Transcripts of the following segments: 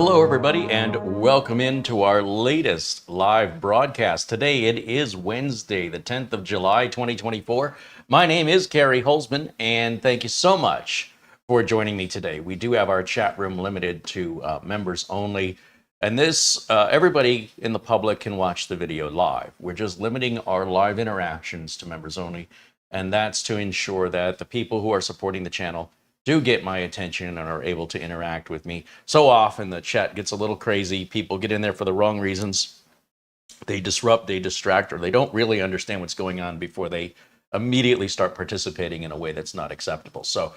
Hello, everybody, and welcome into our latest live broadcast. Today it is Wednesday, the 10th of July, 2024. My name is CareyHolzman, and thank you so much for joining me today. We do have our chat room limited to members only, and this everybody in the public can watch the video live. We're just limiting our live interactions to members only, and that's to ensure that the people who are supporting the channel do get my attention and are able to interact with me. So often the chat gets a little crazy. People get in there for the wrong reasons. They disrupt, they distract, or they don't really understand what's going on before they immediately start participating in a way that's not acceptable. So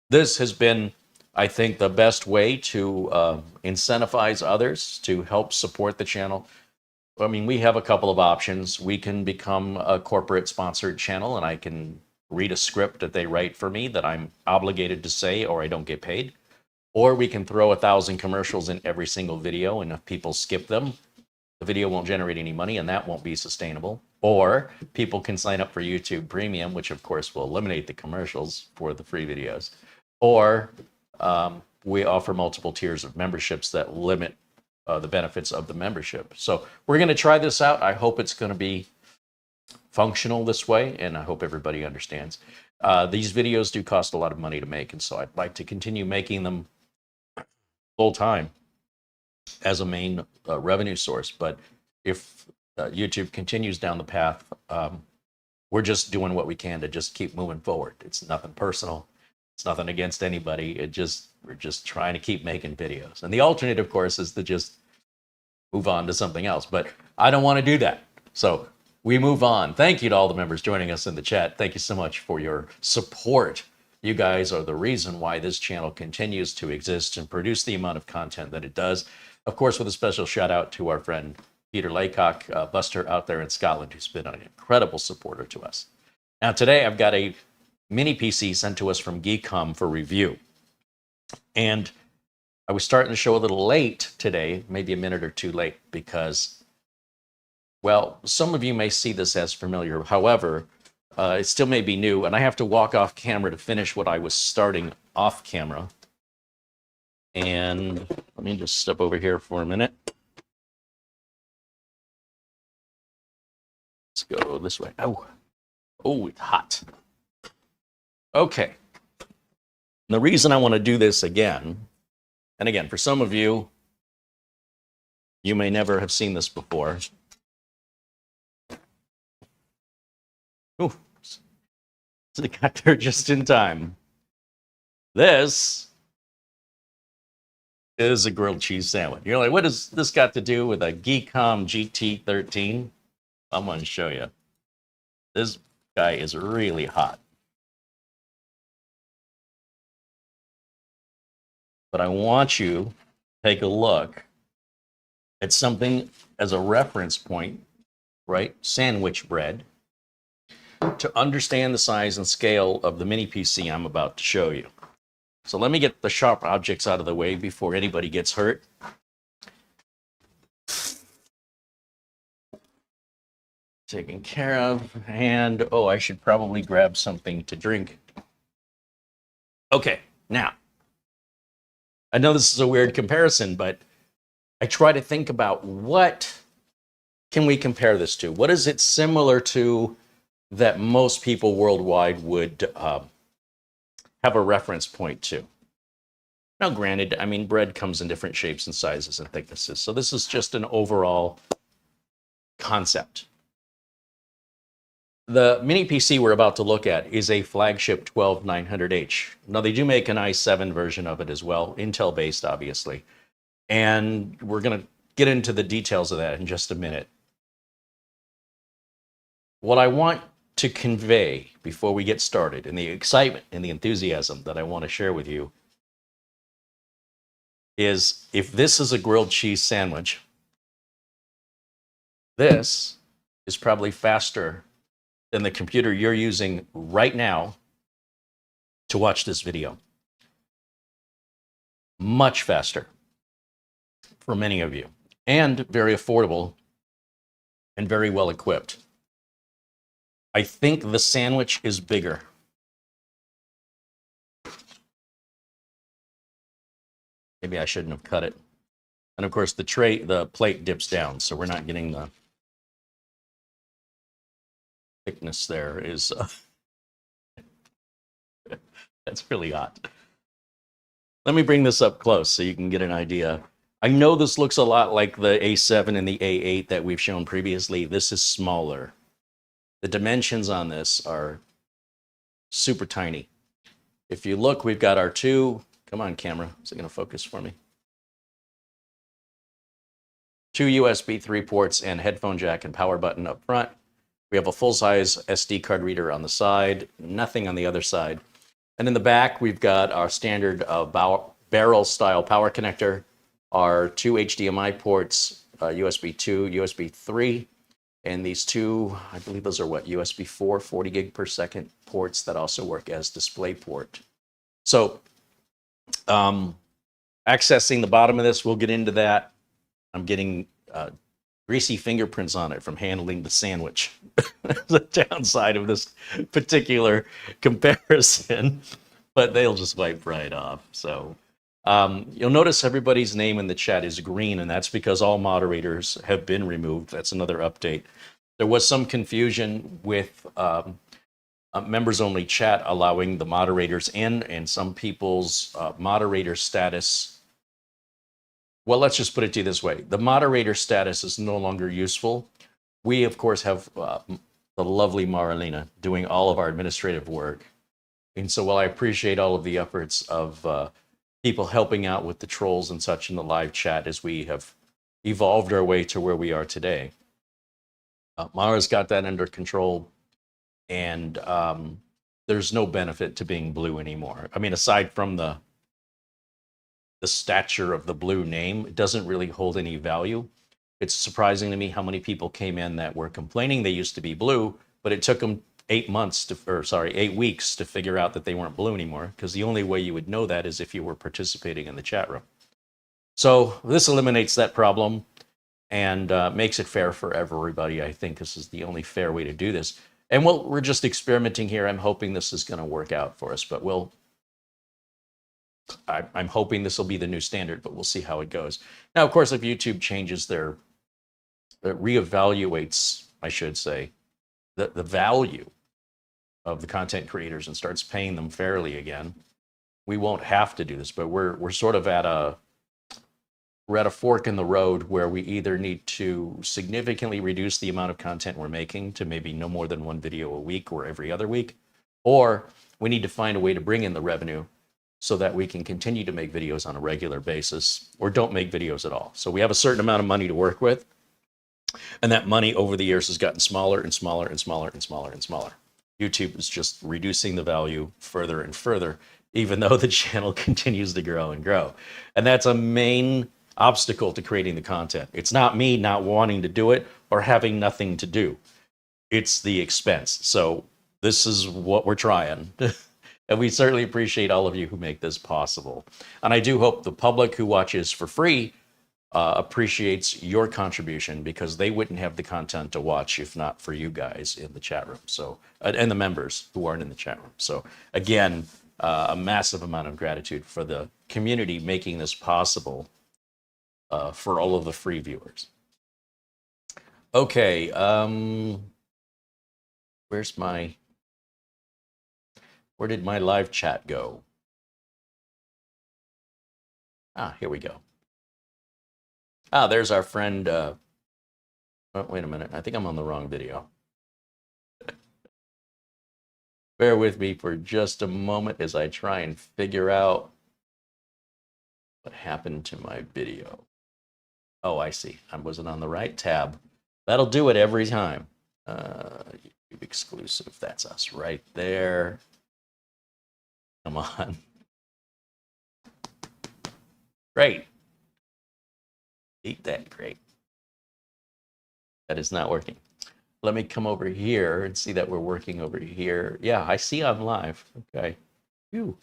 this has been, I think, the best way to incentivize others to help support the channel. I mean, we have a couple of options. We can become a corporate sponsored channel, and I can read a script that they write for me that I'm obligated to say or I don't get paid. Or we can throw 1,000 commercials in every single video, and if people skip them, the video won't generate any money and that won't be sustainable. Or people can sign up for YouTube Premium, which of course will eliminate the commercials for the free videos. Or we offer multiple tiers of memberships that limit the benefits of the membership. So we're going to try this out. I hope it's going to be functional this way, and I hope everybody understands. These videos do cost a lot of money to make, and so I'd like to continue making them full time as a main revenue source. But if YouTube continues down the path, we're just doing what we can to just keep moving forward. It's nothing personal. It's nothing against anybody. We're just trying to keep making videos. And the alternate, of course, is to just move on to something else. But I don't want to do that. So we move on. Thank you to all the members joining us in the chat. Thank you so much for your support. You guys are the reason why this channel continues to exist and produce the amount of content that it does. Of course, with a special shout out to our friend Peter Laycock, Buster out there in Scotland, who's been an incredible supporter to us. Now today I've got a mini PC sent to us from Geekom for review. And I was starting the show a little late today, maybe a minute or two late, because well, some of you may see this as familiar. However, it still may be new, and I have to walk off camera to finish what I was starting off camera. And let me just step over here for a minute. Let's go this way. Oh, it's hot. Okay. And the reason I want to do this again, and again, for some of you, you may never have seen this before. Ooh, so they got there just in time. This is a grilled cheese sandwich. You're like, what does this got to do with a Geekom GT13? I'm going to show you. This guy is really hot. But I want you to take a look at something as a reference point, right? Sandwich bread, to understand the size and scale of the mini PC I'm about to show you. So let me get the sharp objects out of the way before anybody gets hurt. Taken care of, and oh, I should probably grab something to drink. Okay, now, I know this is a weird comparison, but I try to think about what can we compare this to? What is it similar to that most people worldwide would have a reference point to? Now, granted, I mean, bread comes in different shapes and sizes and thicknesses, so this is just an overall concept. The mini PC we're about to look at is a flagship 12900H. Now, they do make an i7 version of it as well, Intel-based, obviously. And we're going to get into the details of that in just a minute. What I want to convey before we get started, and the excitement and the enthusiasm that I want to share with you, is if this is a grilled cheese sandwich, this is probably faster than the computer you're using right now to watch this video. Much faster for many of you, and very affordable and very well equipped. I think the sandwich is bigger. Maybe I shouldn't have cut it. And of course, the plate dips down, so we're not getting the thickness there. Is that's really hot. Let me bring this up close so you can get an idea. I know this looks a lot like the A7 and the A8 that we've shown previously. This is smaller. The dimensions on this are super tiny. If you look, we've got our two, come on camera, is it gonna focus for me? Two USB 3 ports and headphone jack and power button up front. We have a full-size SD card reader on the side, nothing on the other side. And in the back, we've got our standard barrel-style power connector, our two HDMI ports, USB 2, USB 3, and these two, I believe those are what, USB 4, 40 gig per second ports that also work as display port. So accessing the bottom of this, we'll get into that. I'm getting greasy fingerprints on it from handling the sandwich. The downside of this particular comparison, but they'll just wipe right off. So you'll notice everybody's name in the chat is green, and that's because all moderators have been removed. That's another update. There was some confusion with members only chat allowing the moderators in, and some people's moderator status. Well, let's just put it to you this way. The moderator status is no longer useful. We, of course, have the lovely Marlena doing all of our administrative work. And so while I appreciate all of the efforts of people helping out with the trolls and such in the live chat as we have evolved our way to where we are today, Mara's got that under control, and there's no benefit to being blue anymore. I mean, aside from the stature of the blue name, it doesn't really hold any value. It's surprising to me how many people came in that were complaining they used to be blue, but it took them 8 weeks to figure out that they weren't blue anymore, because the only way you would know that is if you were participating in the chat room. So this eliminates that problem and makes it fair for everybody. I think this is the only fair way to do this. And we're just experimenting here. I'm hoping this is going to work out for us, but I'm hoping this will be the new standard, but we'll see how it goes. Now, of course, if YouTube changes reevaluates, I should say, the value of the content creators and starts paying them fairly again, we won't have to do this. But we're sort of at a fork in the road where we either need to significantly reduce the amount of content we're making to maybe no more than one video a week or every other week, or we need to find a way to bring in the revenue so that we can continue to make videos on a regular basis, or don't make videos at all. So we have a certain amount of money to work with, and that money over the years has gotten smaller and smaller and smaller and smaller and smaller. YouTube is just reducing the value further and further, even though the channel continues to grow and grow. And that's a main obstacle to creating the content. It's not me not wanting to do it or having nothing to do. It's the expense. So this is what we're trying. And we certainly appreciate all of you who make this possible. And I do hope the public who watches for free appreciates your contribution, because they wouldn't have the content to watch if not for you guys in the chat room. So, and the members who aren't in the chat room. So again, a massive amount of gratitude for the community making this possible for all of the free viewers. Okay, where did my live chat go? Ah, here we go. Ah, there's our friend. Oh, wait a minute. I think I'm on the wrong video. Bear with me for just a moment as I try and figure out what happened to my video. Oh, I see. I wasn't on the right tab. That'll do it every time. YouTube exclusive. That's us right there. Come on. Great. Eat that. Great. That is not working. Let me come over here and see that we're working over here. Yeah, I see I'm live. Okay. Phew.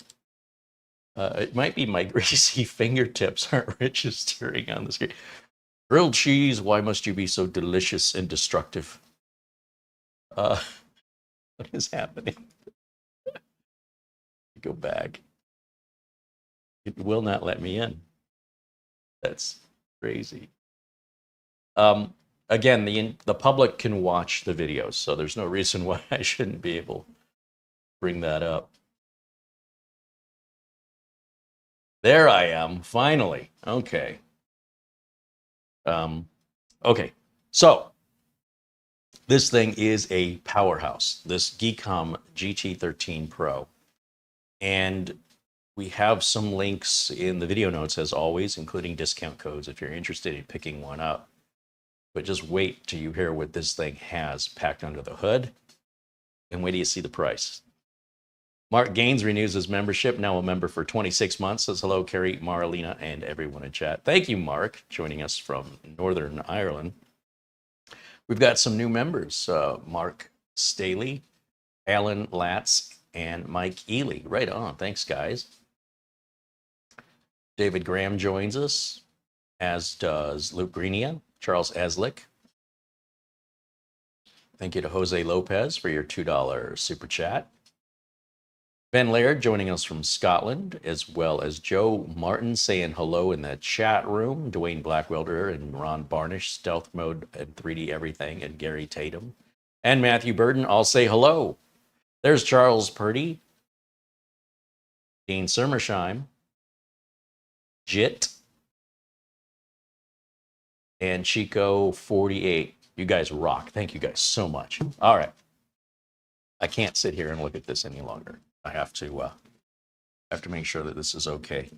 It might be my greasy fingertips aren't registering on the screen. Grilled cheese, why must you be so delicious and destructive? What is happening? Go back. It will not let me in. That's Crazy. Again, the public can watch the videos, so there's no reason why I shouldn't be able to bring that up. There I am, finally. Okay. Okay, so this thing is a powerhouse, this Geekom GT13 Pro. And we have some links in the video notes, as always, including discount codes if you're interested in picking one up. But just wait till you hear what this thing has packed under the hood, and wait till you see the price. Mark Gaines renews his membership, now a member for 26 months. Says hello, Carey, Marlena, and everyone in chat. Thank you, Mark, joining us from Northern Ireland. We've got some new members, Mark Staley, Alan Latz, and Mike Ely. Right on. Thanks, guys. David Graham joins us, as does Luke Greenia, Charles Aslick. Thank you to Jose Lopez for your $2 super chat. Ben Laird joining us from Scotland, as well as Joe Martin saying hello in the chat room. Dwayne Blackwelder and Ron Barnish, Stealth Mode and 3D Everything, and Gary Tatum. And Matthew Burden all say hello. There's Charles Purdy, Dean Sermersheim, Jit, and Chico48. You guys rock. Thank you guys so much. All right. I can't sit here and look at this any longer. I have to make sure that this is okay.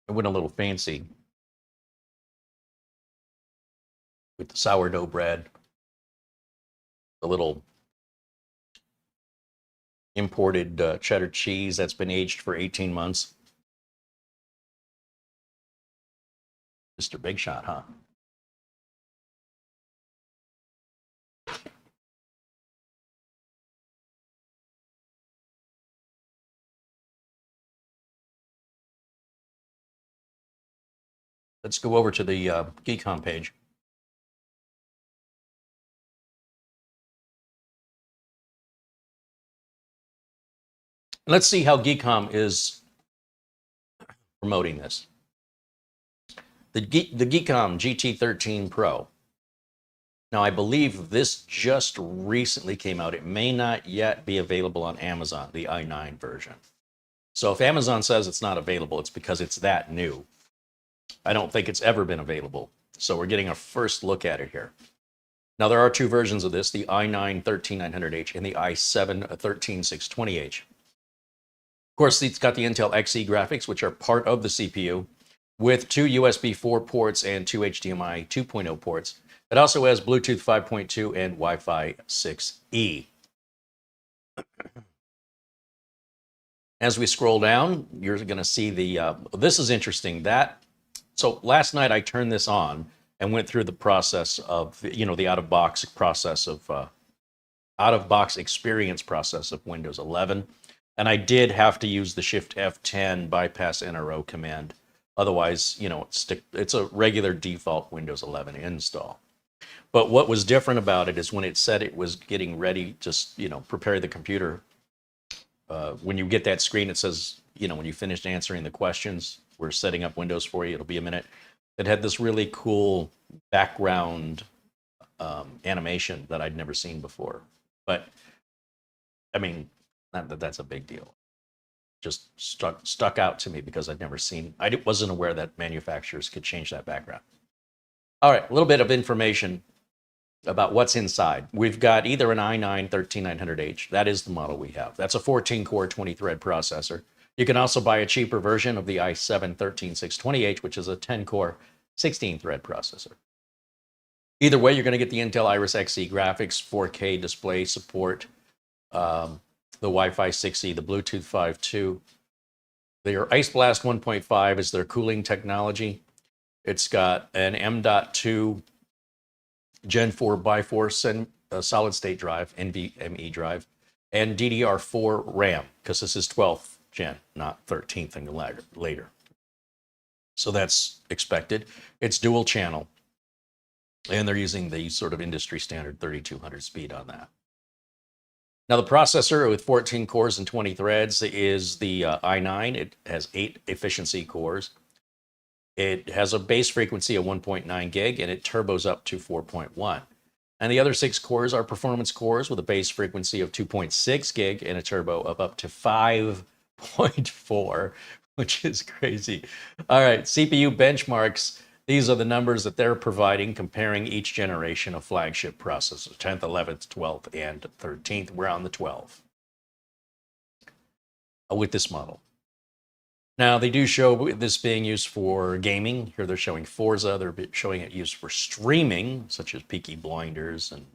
I went a little fancy with the sourdough bread, the little imported cheddar cheese that's been aged for 18 months. Mr. Big Shot, huh? Let's go over to the Geekom page. Let's see how Geekom is promoting this. The Geekom GT13 Pro. Now, I believe this just recently came out. It may not yet be available on Amazon, the i9 version. So if Amazon says it's not available, it's because it's that new. I don't think it's ever been available. So we're getting a first look at it here. Now, there are two versions of this, the i9 13900H and the i7 13620H. Of course, it's got the Intel Xe graphics, which are part of the CPU, with two USB 4 ports and two HDMI 2.0 ports. It also has Bluetooth 5.2 and Wi-Fi 6E. As we scroll down, you're going to see the, this is interesting. So last night I turned this on and went through the process of, the out-of-box process of, out-of-box experience process of Windows 11. And I did have to use the Shift F10 bypass NRO command. Otherwise, it's a regular default Windows 11 install. But what was different about it is when it said it was getting ready to, prepare the computer. When you get that screen, it says, when you finished answering the questions, we're setting up Windows for you. It'll be a minute. It had this really cool background animation that I'd never seen before. But, I mean, not that that's a big deal. Just stuck out to me because I'd never seen. I wasn't aware that manufacturers could change that background. All right, a little bit of information about what's inside. We've got either an i9 13900H. That is the model we have. That's a 14-core, 20-thread processor. You can also buy a cheaper version of the i7 13620H, which is a 10-core, 16-thread processor. Either way, you're going to get the Intel Iris Xe graphics, 4K display support, the Wi-Fi 6E, the Bluetooth 5.2. Their IceBlast 1.5 is their cooling technology. It's got an M.2 Gen 4 by 4 solid state drive, NVMe drive, and DDR4 RAM, because this is 12th gen, not 13th and later. So that's expected. It's dual channel. And they're using the sort of industry standard 3200 speed on that. Now, the processor with 14 cores and 20 threads is the i9. It has 8 efficiency cores. It has a base frequency of 1.9 gig, and it turbos up to 4.1. And the other 6 cores are performance cores with a base frequency of 2.6 gig and a turbo of up to 5.4, which is crazy. All right, CPU benchmarks. These are the numbers that they're providing, comparing each generation of flagship processors, 10th, 11th, 12th, and 13th. We're on the 12th with this model. Now, they do show this being used for gaming. Here they're showing Forza. They're showing it used for streaming, such as Peaky Blinders and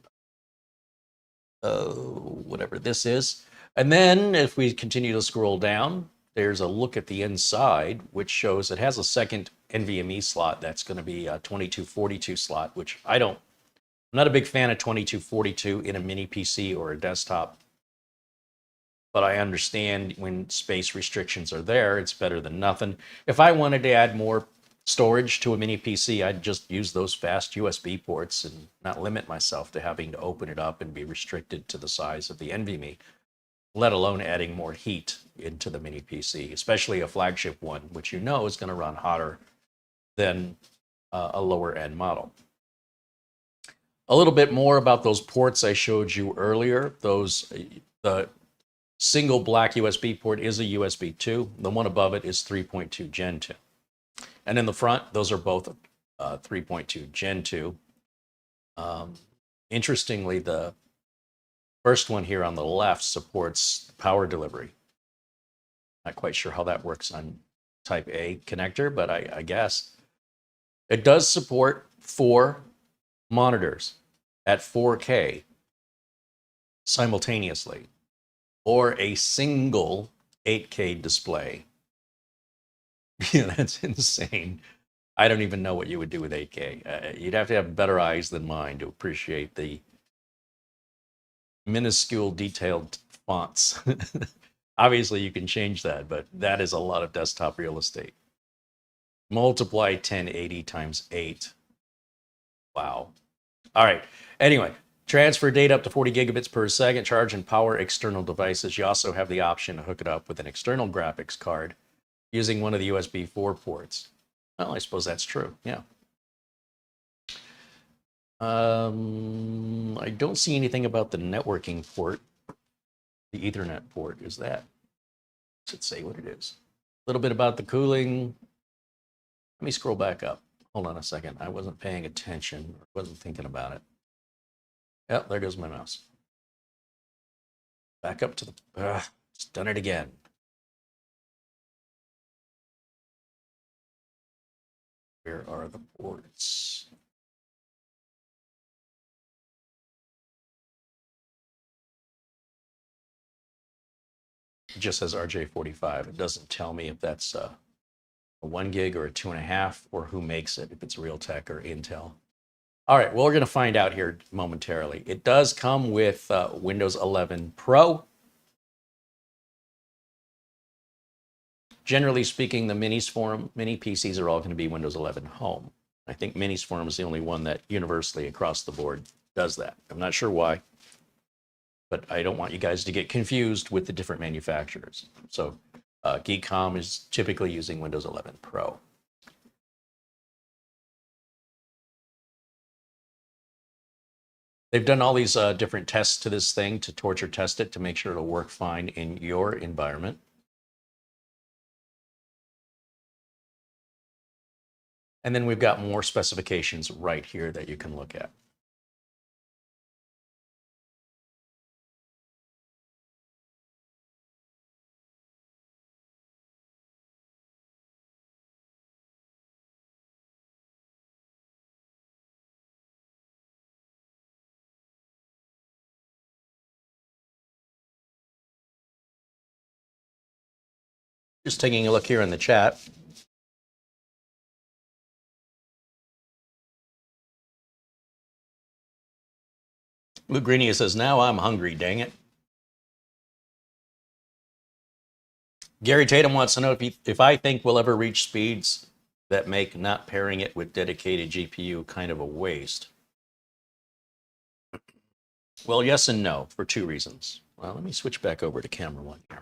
whatever this is. And then if we continue to scroll down, there's a look at the inside, which shows it has a second NVMe slot. That's going to be a 2242 slot, which I'm not a big fan of 2242 in a mini PC or a desktop. But I understand when space restrictions are there, it's better than nothing. If I wanted to add more storage to a mini PC, I'd just use those fast USB ports and not limit myself to having to open it up and be restricted to the size of the NVMe, let alone adding more heat into the mini PC, especially a flagship one, which you know is going to run hotter than a lower end model. A little bit more about those ports I showed you earlier. The single black USB port is a USB 2. The one above it is 3.2 Gen 2. And in the front, those are both 3.2 Gen 2. Interestingly, the first one here on the left supports power delivery. Not quite sure how that works on Type A connector, but I guess. It does support 4 monitors at 4K simultaneously, or a single 8K display. Yeah, that's insane. I don't even know what you would do with 8K. You'd have to have better eyes than mine to appreciate the minuscule detailed fonts. Obviously, you can change that, but that is a lot of desktop real estate. Multiply 1080 times 8. Wow. All right. Anyway, transfer data up to 40 gigabits per second, charge and power external devices. You also have the option to hook it up with an external graphics card using one of the USB 4 ports. Well, I suppose that's true. Yeah. I don't see anything about the networking port. The Ethernet port is that. Does it say what it is? A little bit about the cooling. Let me scroll back up. Hold on a second. I wasn't paying attention. I wasn't thinking about it. Yep, there goes my mouse. Back up to the... it's done it again. Where are the ports? It just says RJ45. It doesn't tell me if that's a 1 gig or a 2.5 or who makes it, if it's Realtek or Intel. All right, well, we're going to find out here momentarily. It does come with Windows 11 Pro. Generally speaking, the mini PCs are all going to be Windows 11 Home. I think Minis Forum is the only one that universally across the board does that. I'm not sure why, but I don't want you guys to get confused with the different manufacturers. So Geekom is typically using Windows 11 Pro. They've done all these different tests to this thing to torture test it to make sure it'll work fine in your environment. And then we've got more specifications right here that you can look at. Just taking a look here in the chat. Luke Greenia says, now I'm hungry, dang it. Gary Tatum wants to know if I think we'll ever reach speeds that make not pairing it with dedicated GPU kind of a waste. Well, yes and no for two reasons. Well, let me switch back over to camera one here.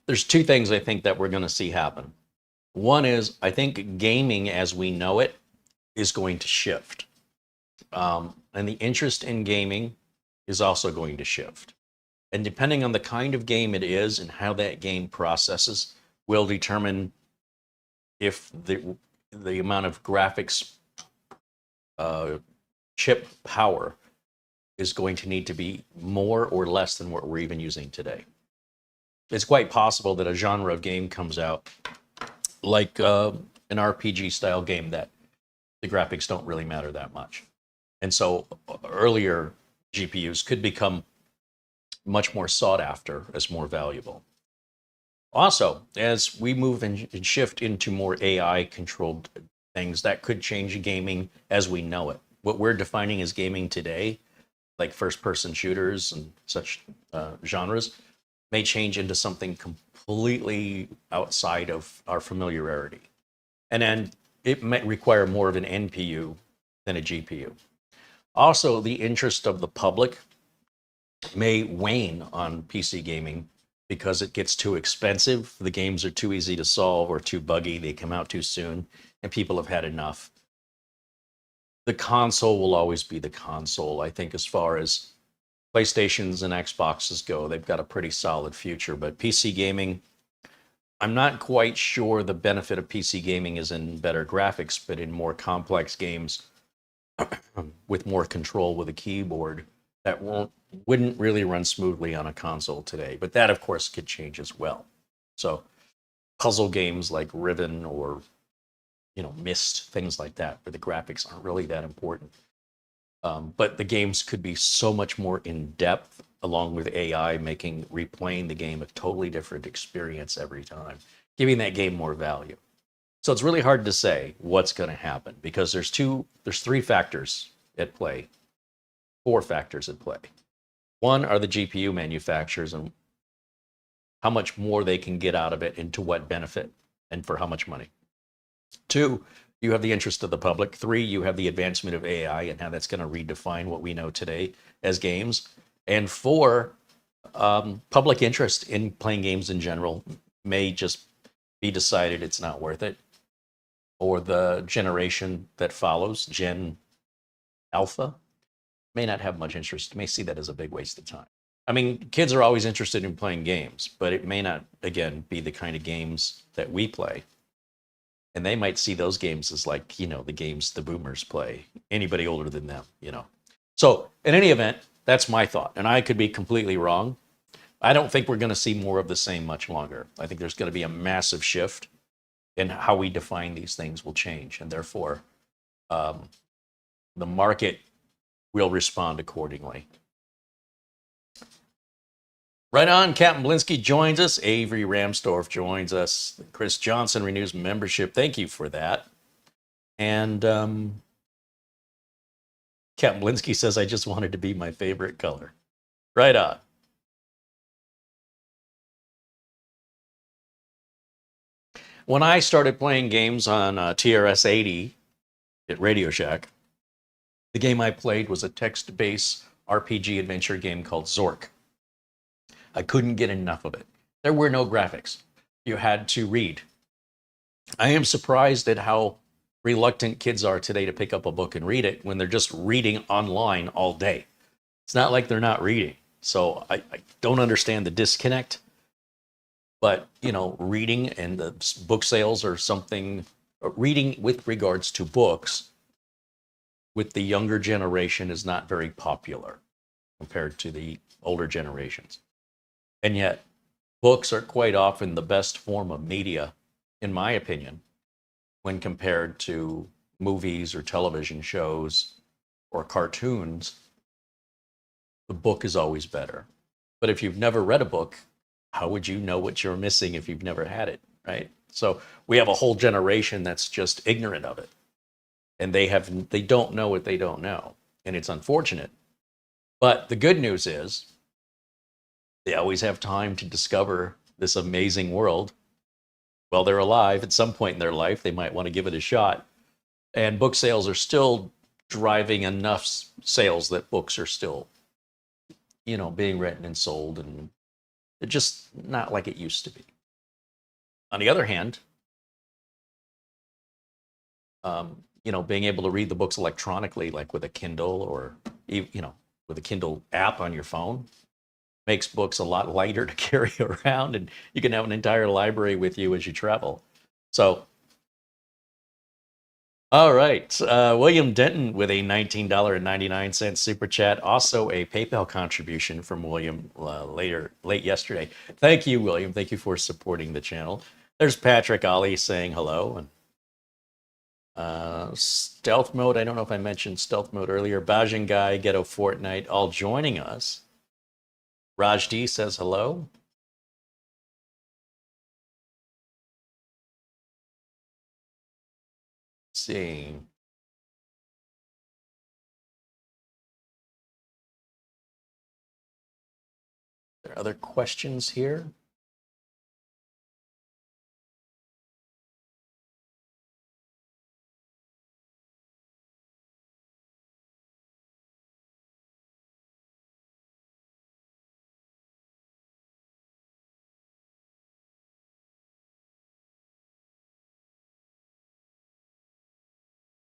There's two things I think that we're going to see happen. One is I think gaming as we know it is going to shift. And the interest in gaming is also going to shift. And depending on the kind of game it is and how that game processes will determine if the amount of graphics chip power is going to need to be more or less than what we're even using today. It's quite possible that a genre of game comes out like an RPG style game that the graphics don't really matter that much. And so earlier GPUs could become much more sought after as more valuable. Also, as we move and shift into more AI controlled things, that could change gaming as we know it. What we're defining as gaming today, like first person shooters and such genres, may change into something completely outside of our familiarity. And then it might require more of an NPU than a GPU. Also, the interest of the public may wane on PC gaming because it gets too expensive. The games are too easy to solve or too buggy. They come out too soon and people have had enough. The console will always be the console. I think as far as PlayStations and Xboxes go, they've got a pretty solid future. But PC gaming, I'm not quite sure the benefit of PC gaming is in better graphics, but in more complex games with more control with a keyboard that wouldn't really run smoothly on a console today. But that, of course, could change as well. So puzzle games like Riven or Myst, things like that, where the graphics aren't really that important. But the games could be so much more in depth, along with AI making replaying the game a totally different experience every time, giving that game more value. So it's really hard to say what's going to happen because there's three factors at play, four factors at play. One are the GPU manufacturers and how much more they can get out of it and to what benefit and for how much money. Two, you have the interest of the public. Three, you have the advancement of AI and how that's going to redefine what we know today as games. And four, public interest in playing games in general may just be decided it's not worth it. Or the generation that follows, Gen Alpha, may not have much interest, may see that as a big waste of time. I mean, kids are always interested in playing games, but it may not, again, be the kind of games that we play. And they might see those games as like, the games the boomers play, anybody older than them, So in any event, that's my thought. And I could be completely wrong. I don't think we're going to see more of the same much longer. I think there's going to be a massive shift in how we define these things will change. And therefore, the market will respond accordingly. Right on, Captain Blinsky joins us. Avery Ramsdorf joins us. Chris Johnson renews membership. Thank you for that. And Captain Blinsky says, I just wanted to be my favorite color. Right on. When I started playing games on TRS-80 at Radio Shack, the game I played was a text-based RPG adventure game called Zork. I couldn't get enough of it. There were no graphics. You had to read. I am surprised at how reluctant kids are today to pick up a book and read it when they're just reading online all day. It's not like they're not reading. So I don't understand the disconnect. But, reading and the book sales are something, reading with regards to books with the younger generation is not very popular compared to the older generations. And yet, books are quite often the best form of media, in my opinion, when compared to movies or television shows or cartoons. The book is always better. But if you've never read a book, how would you know what you're missing if you've never had it, right? So we have a whole generation that's just ignorant of it. And they don't know what they don't know. And it's unfortunate. But the good news is they always have time to discover this amazing world. While they're alive, at some point in their life, they might want to give it a shot. And book sales are still driving enough sales that books are still, being written and sold, and it's just not like it used to be. On the other hand, being able to read the books electronically, like with a Kindle or, with a Kindle app on your phone, makes books a lot lighter to carry around, and you can have an entire library with you as you travel. So, all right, William Denton with a $19.99 super chat. Also a PayPal contribution from William late yesterday. Thank you, William. Thank you for supporting the channel. There's Patrick Ollie saying hello. And stealth mode, I don't know if I mentioned stealth mode earlier. Bajan Guy, Ghetto Fortnite, all joining us. Raj D says hello. Let's see. Are there other questions here?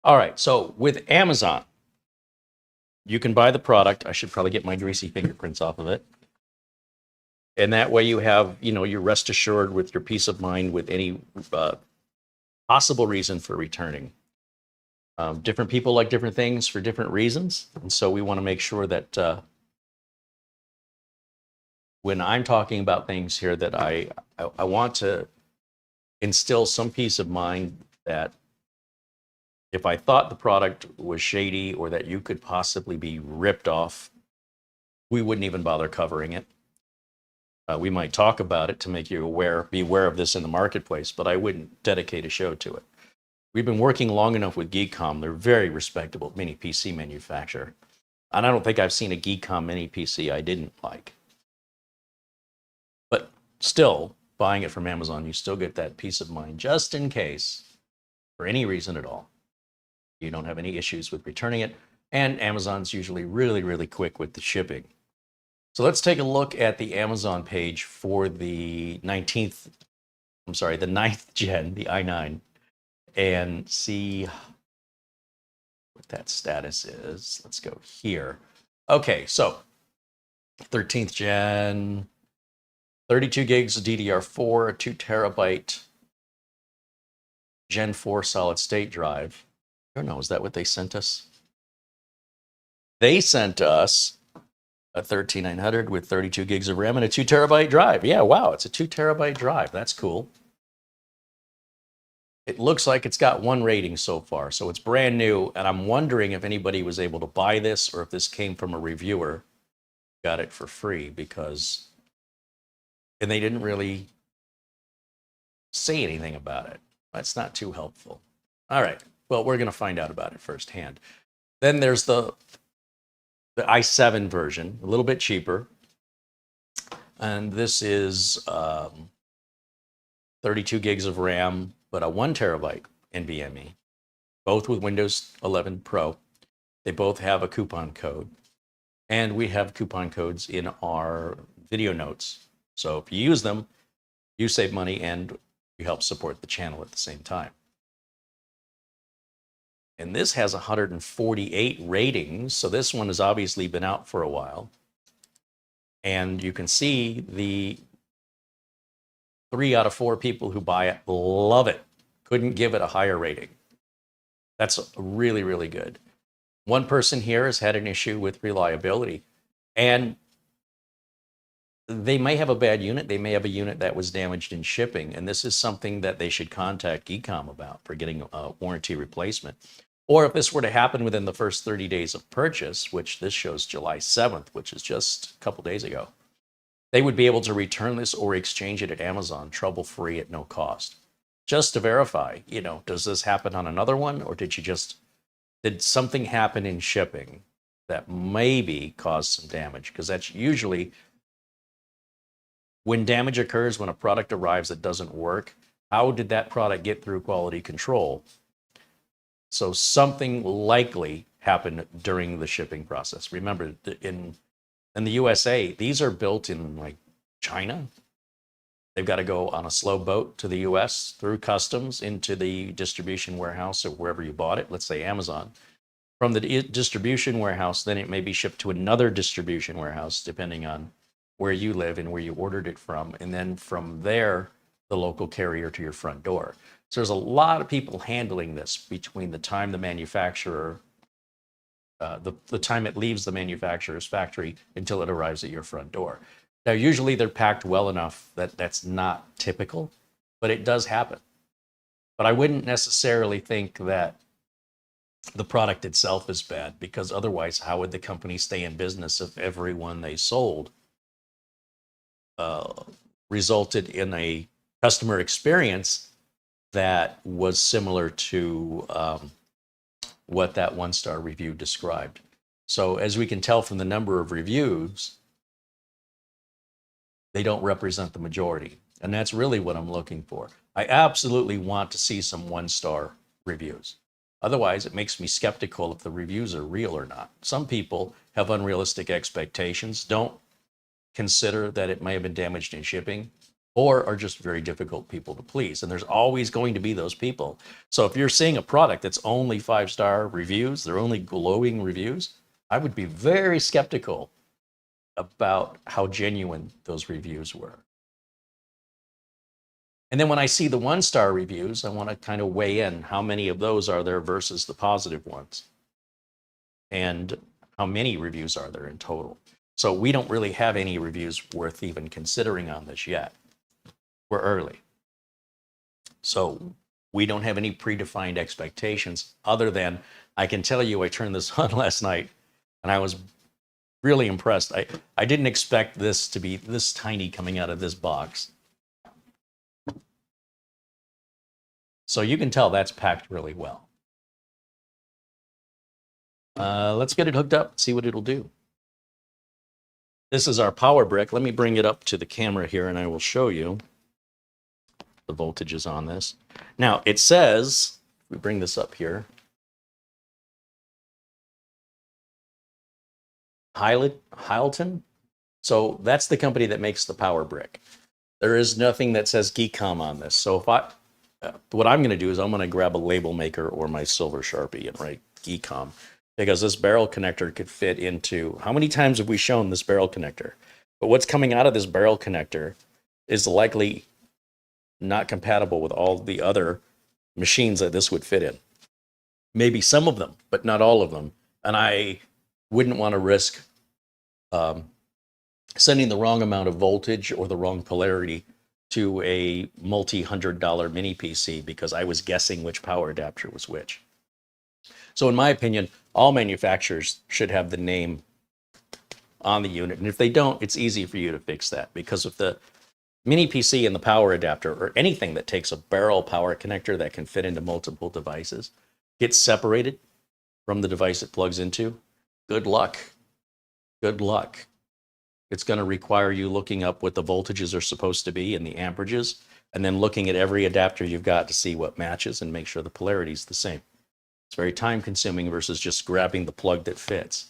All right, so with Amazon, you can buy the product. I should probably get my greasy fingerprints off of it. And that way you have, your rest assured with your peace of mind with any possible reason for returning. Different people like different things for different reasons. And so we want to make sure that when I'm talking about things here, that I want to instill some peace of mind that if I thought the product was shady or that you could possibly be ripped off, we wouldn't even bother covering it. We might talk about it to make you be aware of this in the marketplace, but I wouldn't dedicate a show to it. We've been working long enough with Geekom. They're a very respectable mini PC manufacturer. And I don't think I've seen a Geekom mini PC I didn't like. But still, buying it from Amazon, you still get that peace of mind just in case, for any reason at all, you don't have any issues with returning it. And Amazon's usually really, really quick with the shipping. So let's take a look at the Amazon page for the 9th gen, the i9, and see what that status is. Let's go here. Okay, so 13th gen, 32 gigs of DDR4, a 2 terabyte Gen 4 solid state drive. I don't know, is that what they sent us? They sent us a 13900 with 32 gigs of RAM and a 2 terabyte drive. Yeah, wow, it's a 2 terabyte drive. That's cool. It looks like it's got 1 rating so far, so it's brand new, and I'm wondering if anybody was able to buy this or if this came from a reviewer, got it for free, and they didn't really say anything about it. That's not too helpful. All right, well, we're going to find out about it firsthand. Then there's the i7 version, a little bit cheaper. And this is 32 gigs of RAM, but a 1 terabyte NVMe, both with Windows 11 Pro. They both have a coupon code. And we have coupon codes in our video notes. So if you use them, you save money and you help support the channel at the same time. And this has 148 ratings, so this one has obviously been out for a while. And you can see the 3 out of 4 people who buy it love it. Couldn't give it a higher rating. That's really, really good. One person here has had an issue with reliability, and they may have a bad unit. They may have a unit that was damaged in shipping, and this is something that they should contact Geekom about for getting a warranty replacement. Or if this were to happen within the first 30 days of purchase, which this shows July 7th, which is just a couple days ago, they would be able to return this or exchange it at Amazon trouble-free at no cost. Just to verify, does this happen on another one, or did something happen in shipping that maybe caused some damage? Because that's usually when damage occurs, when a product arrives that doesn't work. How did that product get through quality control? So something likely happened during the shipping process. Remember, in the USA, these are built in like China. They've got to go on a slow boat to the US through customs into the distribution warehouse or wherever you bought it, let's say Amazon. From the distribution warehouse, then it may be shipped to another distribution warehouse, depending on where you live and where you ordered it from. And then from there, the local carrier to your front door. So there's a lot of people handling this between the time the manufacturer, the time it leaves the manufacturer's factory until it arrives at your front door. Now, usually they're packed well enough that that's not typical, but it does happen. But I wouldn't necessarily think that the product itself is bad, because otherwise, how would the company stay in business if everyone they sold resulted in a customer experience that was similar to what that one-star review described? So as we can tell from the number of reviews, they don't represent the majority. And that's really what I'm looking for. I absolutely want to see some one-star reviews. Otherwise, it makes me skeptical if the reviews are real or not. Some people have unrealistic expectations, don't consider that it may have been damaged in shipping, or are just very difficult people to please. And there's always going to be those people. So if you're seeing a product that's only 5-star reviews, they're only glowing reviews, I would be very skeptical about how genuine those reviews were. And then when I see the 1-star reviews, I want to kind of weigh in how many of those are there versus the positive ones. And how many reviews are there in total? So we don't really have any reviews worth even considering on this yet. We're early. So we don't have any predefined expectations, other than I can tell you I turned this on last night and I was really impressed. I didn't expect this to be this tiny coming out of this box. So you can tell that's packed really well. Let's get it hooked up, see what it'll do. This is our power brick. Let me bring it up to the camera here and I will show you the voltages on this. Now it says, we bring this up here, Hyleton. So that's the company that makes the power brick. There is nothing that says Geekom on this. So if what I'm going to do is I'm going to grab a label maker or my silver Sharpie and write Geekom, because this barrel connector could fit into, how many times have we shown this barrel connector? But what's coming out of this barrel connector is likely not compatible with all the other machines that this would fit in. Maybe some of them, but not all of them. And I wouldn't want to risk sending the wrong amount of voltage or the wrong polarity to a multi-$100 mini PC because I was guessing which power adapter was which. So in my opinion, all manufacturers should have the name on the unit. And if they don't, it's easy for you to fix that, because if the mini PC and the power adapter, or anything that takes a barrel power connector that can fit into multiple devices, gets separated from the device it plugs into, good luck. Good luck. It's going to require you looking up what the voltages are supposed to be and the amperages, and then looking at every adapter you've got to see what matches and make sure the polarity is the same. It's very time consuming versus just grabbing the plug that fits.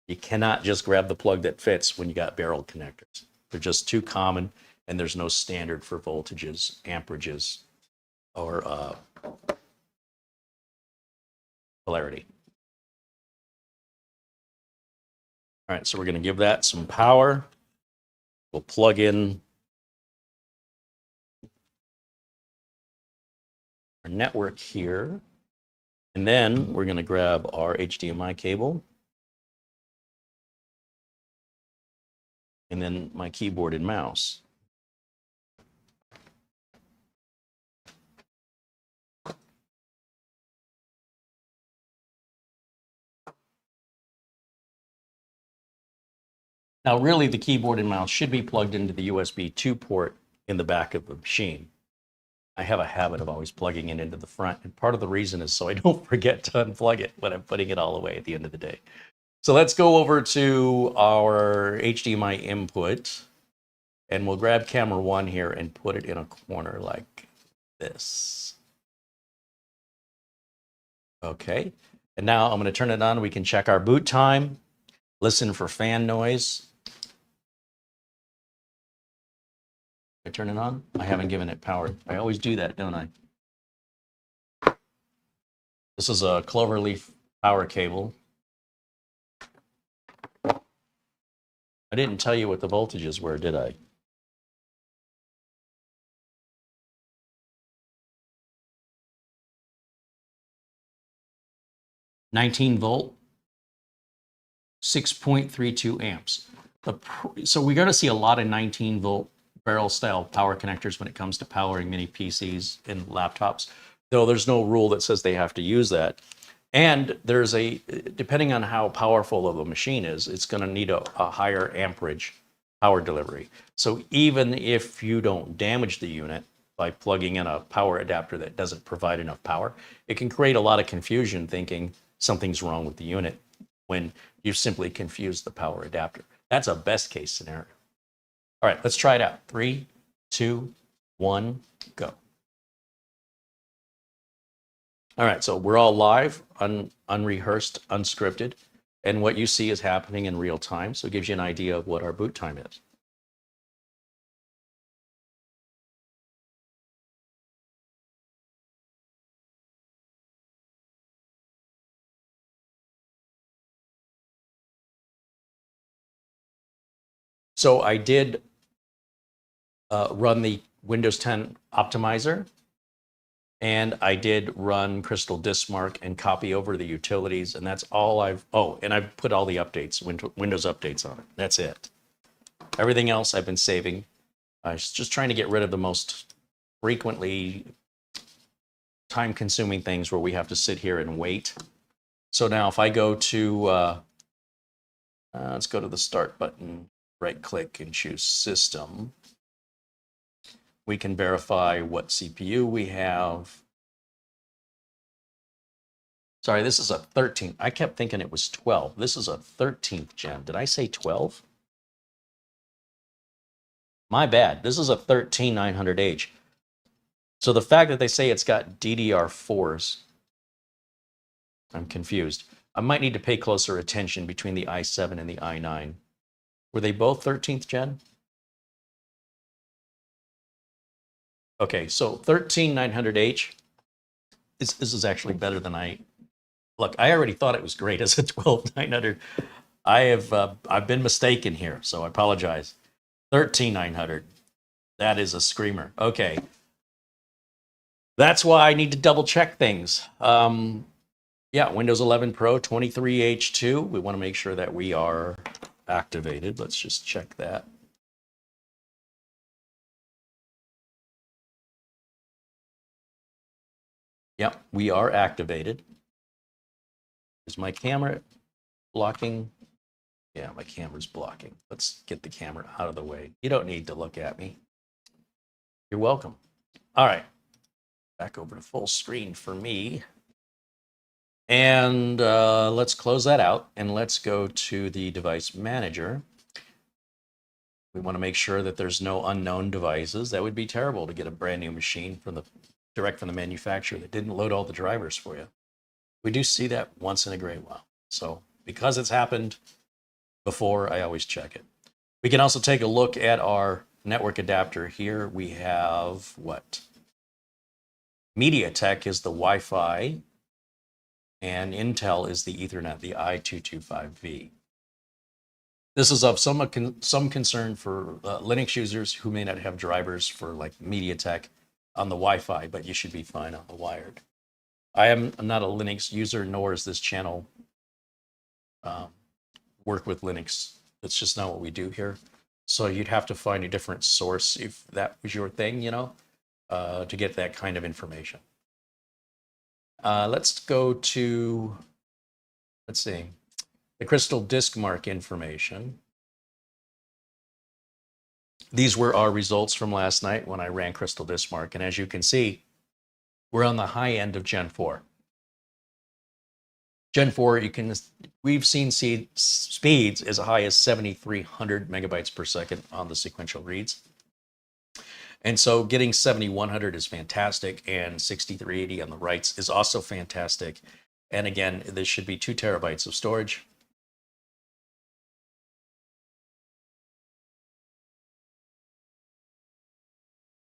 You cannot just grab the plug that fits when you got barrel connectors. They're just too common, and there's no standard for voltages, amperages, or polarity. All right, so we're going to give that some power. We'll plug in our network here. And then we're going to grab our HDMI cable. And then my keyboard and mouse. Now, really, the keyboard and mouse should be plugged into the USB 2 port in the back of the machine. I have a habit of always plugging it into the front, and part of the reason is so I don't forget to unplug it when I'm putting it all away at the end of the day. So let's go over to our HDMI input, and we'll grab camera 1 here and put it in a corner like this. Okay. And now I'm going to turn it on. We can check our boot time, listen for fan noise. I turn it on. I haven't given it power. I always do that, don't I? This is a cloverleaf power cable. I didn't tell you what the voltages were, did I? $19-volt, 6.32 amps. So we're going to see a lot of 19-volt barrel-style power connectors when it comes to powering mini PCs and laptops, though there's no rule that says they have to use that. And there's depending on how powerful of a machine is, it's going to need a higher amperage power delivery. So even if you don't damage the unit by plugging in a power adapter that doesn't provide enough power, it can create a lot of confusion thinking something's wrong with the unit when you simply confuse the power adapter. That's a best case scenario. All right, let's try it out. 3, 2, 1, go. All right, so we're all live, unrehearsed, unscripted, and what you see is happening in real time, so it gives you an idea of what our boot time is. So I did run the Windows 10 optimizer, and I did run Crystal Disk Mark and copy over the utilities, and that's all and I've put all the updates, Windows updates on it. That's it. Everything else I've been saving. I was just trying to get rid of the most frequently time-consuming things where we have to sit here and wait. So now if I go to, let's go to the Start button, right-click and choose System. We can verify what CPU we have. Sorry, this is a 13th. I kept thinking it was 12. This is a 13th gen. Did I say 12? My bad. This is a 13900H. So the fact that they say it's got DDR4s, I'm confused. I might need to pay closer attention between the i7 and the i9. Were they both 13th gen? Okay, so 13900H, this is actually better than look, I already thought it was great as a 12900. I've been mistaken here, so I apologize. 13900, that is a screamer. Okay, that's why I need to double check things. Yeah, Windows 11 Pro 23H2, we want to make sure that we are activated. Let's just check that. Yep, we are activated. Is my camera blocking? Yeah, my camera's blocking. Let's get the camera out of the way. You don't need to look at me. You're welcome. All right, back over to full screen for me. And let's close that out and let's go to the device manager. We want to make sure that there's no unknown devices. That would be terrible to get a brand new machine direct from the manufacturer that didn't load all the drivers for you. We do see that once in a great while. So because it's happened before, I always check it. We can also take a look at our network adapter here. We have what? MediaTek is the Wi-Fi, and Intel is the Ethernet, the i225V. This is of some concern for Linux users who may not have drivers for like MediaTek on the Wi-Fi, but you should be fine on the wired. I'm not a Linux user, nor is this channel work with Linux. That's just not what we do here. So you'd have to find a different source if that was your thing, you know, to get that kind of information. Let's go to, let's see, the Crystal Disk Mark information. These were our results from last night when I ran Crystal Disk Mark, and as you can see, we're on the high end of Gen 4. Gen 4, we've seen speeds as high as 7,300 megabytes per second on the sequential reads. And so getting 7,100 is fantastic, and 6,380 on the writes is also fantastic. And again, this should be 2 terabytes of storage.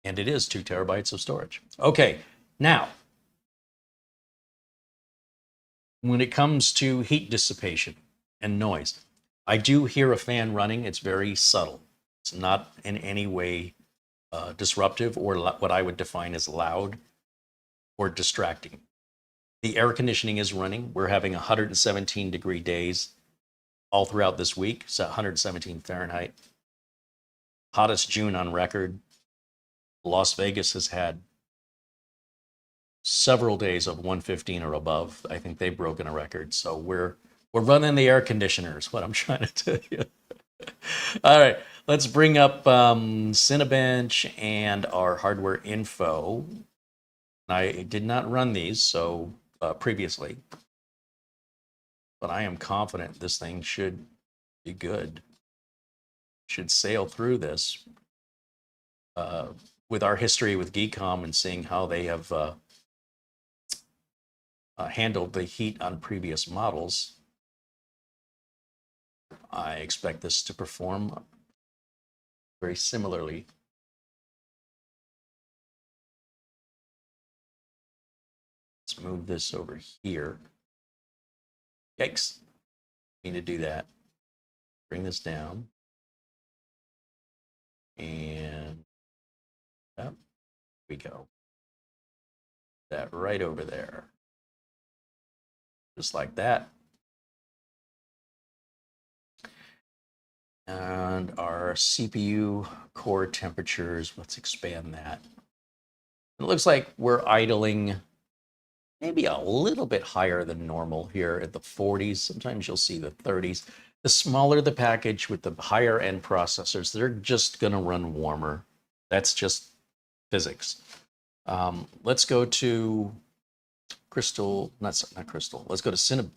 And it is 2 terabytes of storage. Okay, now, when it comes to heat dissipation and noise, I do hear a fan running. It's very subtle. It's not in any way disruptive or what I would define as loud or distracting. The air conditioning is running. We're having 117-degree days all throughout this week, so 117 Fahrenheit. Hottest June on record. Las Vegas has had several days of 115 or above. I think they've broken a record. So we're running the air conditioners, what I'm trying to tell you. All right, let's bring up Cinebench and our hardware info. I did not run these so previously, but I am confident this thing should be good. Should sail through this. With our history with Geekom and seeing how they have handled the heat on previous models, I expect this to perform very similarly. Let's move this over here. Yikes. Need to do that. Bring this down. And up we go. That right over there. Just like that. And our CPU core temperatures, let's expand that. It looks like we're idling maybe a little bit higher than normal here at the 40s. Sometimes you'll see the 30s. The smaller the package with the higher end processors, they're just going to run warmer. That's just physics. Let's go to Crystal, not Crystal. Let's go to Cinebench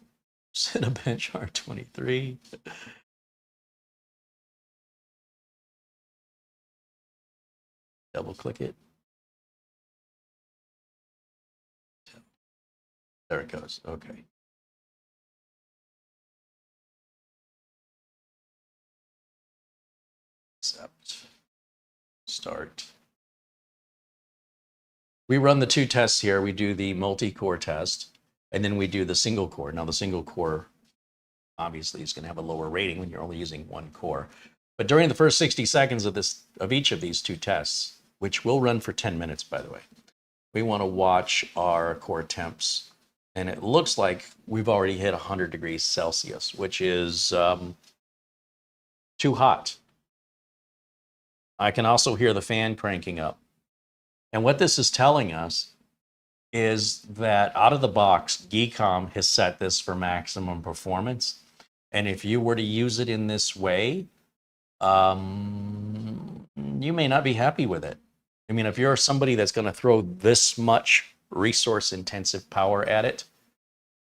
R23. Double click it. There it goes. Okay. Accept. Start. We run the 2 tests here. We do the multi-core test, and then we do the single core. Now, the single core obviously is going to have a lower rating when you're only using 1 core. But during the first 60 seconds of each of these 2 tests, which will run for 10 minutes, by the way, we want to watch our core temps. And it looks like we've already hit 100 degrees Celsius, which is too hot. I can also hear the fan cranking up. And what this is telling us is that out of the box, Geekom has set this for maximum performance. And if you were to use it in this way, you may not be happy with it. I mean, if you're somebody that's going to throw this much resource-intensive power at it,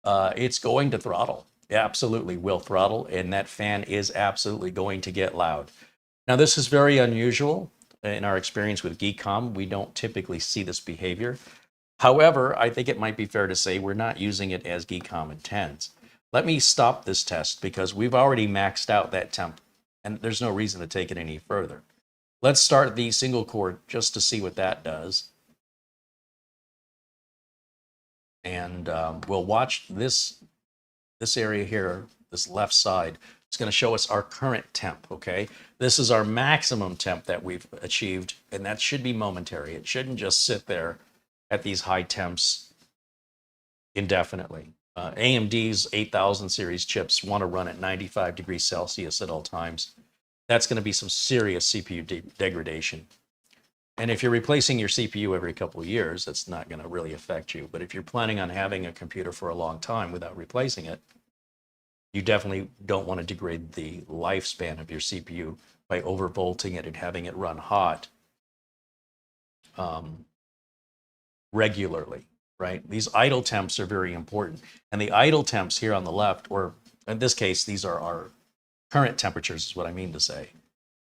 it's going to throttle. It absolutely will throttle, and that fan is absolutely going to get loud. Now, this is very unusual. In our experience with Geekom, we don't typically see this behavior. However, I think it might be fair to say we're not using it as Geekom intends. Let me stop this test because we've already maxed out that temp, and there's no reason to take it any further. Let's start the single core just to see what that does. And we'll watch this area here, this left side. It's going to show us our current temp, okay? This is our maximum temp that we've achieved, and that should be momentary. It shouldn't just sit there at these high temps indefinitely. AMD's 8000 series chips want to run at 95 degrees Celsius at all times. That's going to be some serious CPU degradation. And if you're replacing your CPU every couple of years, that's not going to really affect you. But if you're planning on having a computer for a long time without replacing it, you definitely don't want to degrade the lifespan of your CPU by overvolting it and having it run hot regularly, right? These idle temps are very important. And the idle temps here on the left, or in this case, these are our current temperatures is what I mean to say.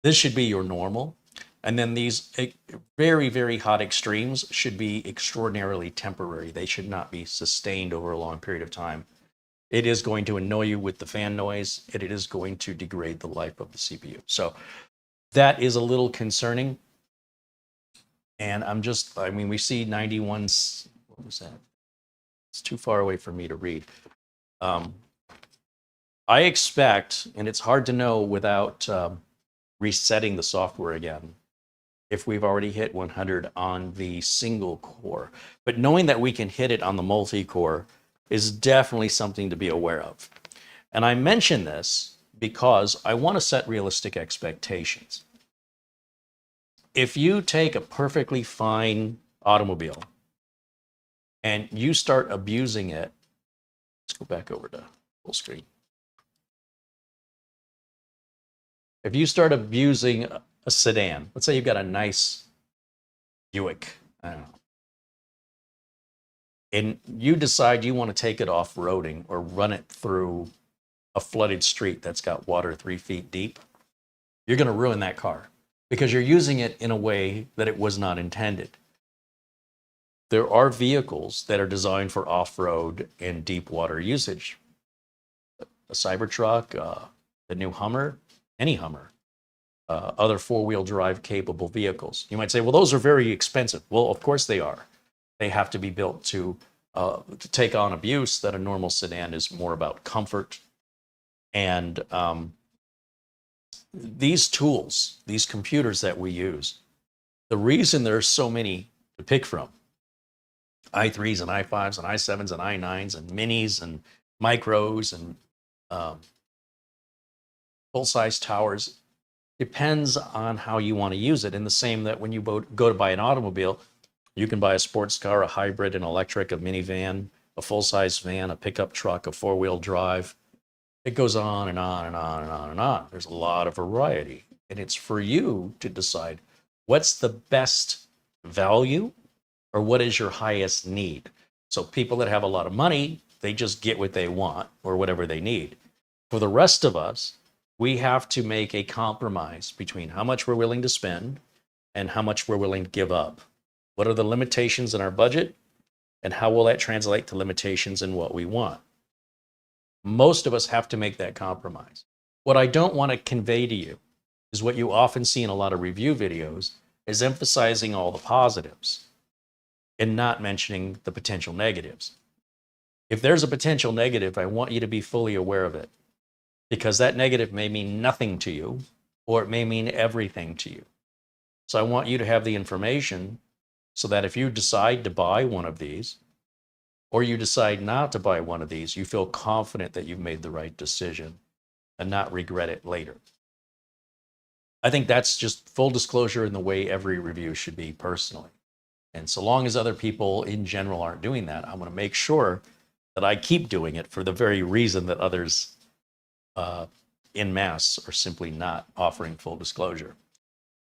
This should be your normal. And then these very, very hot extremes should be extraordinarily temporary. They should not be sustained over a long period of time. It is going to annoy you with the fan noise, and it is going to degrade the life of the CPU. So that is a little concerning. And I mean, we see 91, what was that? It's too far away for me to read. I expect, and it's hard to know without resetting the software again, if we've already hit 100 on the single core. But knowing that we can hit it on the multi-core is definitely something to be aware of. And I mention this because I want to set realistic expectations. If you take a perfectly fine automobile and you start abusing it, let's go back over to full screen. If you start abusing a sedan, let's say you've got a nice Buick, I don't know, and you decide you want to take it off-roading or run it through a flooded street that's got water 3 feet deep, you're going to ruin that car because you're using it in a way that it was not intended. There are vehicles that are designed for off-road and deep water usage. A Cybertruck, the new Hummer, any Hummer, other four-wheel drive capable vehicles. You might say, well, those are very expensive. Well, of course they are. They have to be built to take on abuse that a normal sedan is more about comfort. And these tools, these computers that we use, the reason there's so many to pick from, i3s and i5s and i7s and i9s and minis and micros and full-size towers, depends on how you want to use it. In the same that when you go to buy an automobile, you can buy a sports car, a hybrid, an electric, a minivan, a full-size van, a pickup truck, a four-wheel drive. It goes on and on and on and on and on. There's a lot of variety. And it's for you to decide what's the best value or what is your highest need. So people that have a lot of money, they just get what they want or whatever they need. For the rest of us, we have to make a compromise between how much we're willing to spend and how much we're willing to give up. What are the limitations in our budget? And how will that translate to limitations in what we want? Most of us have to make that compromise. What I don't want to convey to you is what you often see in a lot of review videos, is emphasizing all the positives and not mentioning the potential negatives. If there's a potential negative, I want you to be fully aware of it, because that negative may mean nothing to you, or it may mean everything to you. So I want you to have the information so that if you decide to buy one of these, or you decide not to buy one of these, you feel confident that you've made the right decision and not regret it later. I think that's just full disclosure in the way every review should be personally. And so long as other people in general aren't doing that, I'm going to make sure that I keep doing it for the very reason that others in mass are simply not offering full disclosure.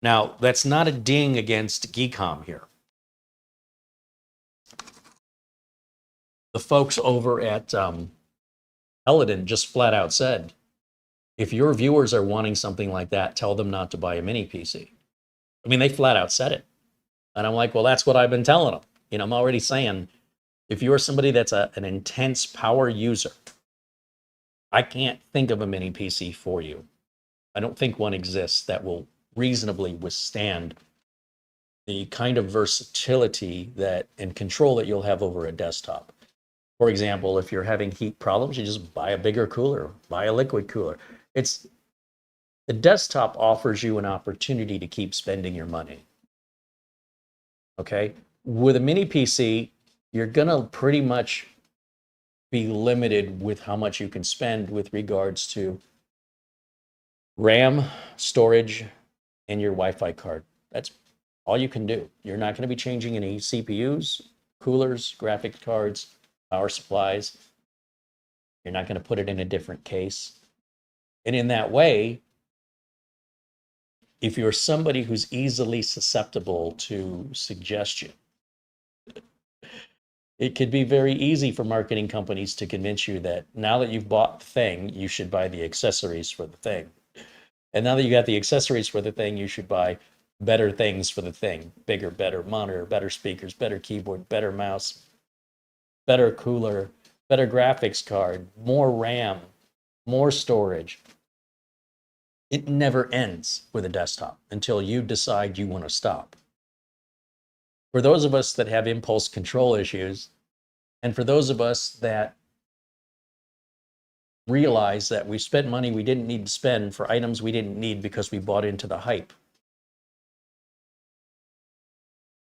Now, that's not a ding against Geekom here. The folks over at Eledon just flat out said, if your viewers are wanting something like that, tell them not to buy a mini PC. I mean, they flat out said it. And I'm like, well, that's what I've been telling them. You know, I'm already saying, if you're somebody that's an intense power user, I can't think of a mini PC for you. I don't think one exists that will reasonably withstand the kind of versatility that and control that you'll have over a desktop. For example, if you're having heat problems, you just buy a bigger cooler, buy a liquid cooler. The desktop offers you an opportunity to keep spending your money. Okay? With a mini PC, you're going to pretty much be limited with how much you can spend with regards to RAM, storage, and your Wi-Fi card. That's all you can do. You're not going to be changing any CPUs, coolers, graphics cards, power supplies. You're not going to put it in a different case. And in that way, if you're somebody who's easily susceptible to suggestion, it could be very easy for marketing companies to convince you that now that you've bought the thing, you should buy the accessories for the thing. And now that you got the accessories for the thing, you should buy better things for the thing. Bigger, better monitor, better speakers, better keyboard, better mouse, better cooler, better graphics card, more RAM, more storage. It never ends with a desktop until you decide you want to stop. For those of us that have impulse control issues, and for those of us that realize that we spent money we didn't need to spend for items we didn't need because we bought into the hype,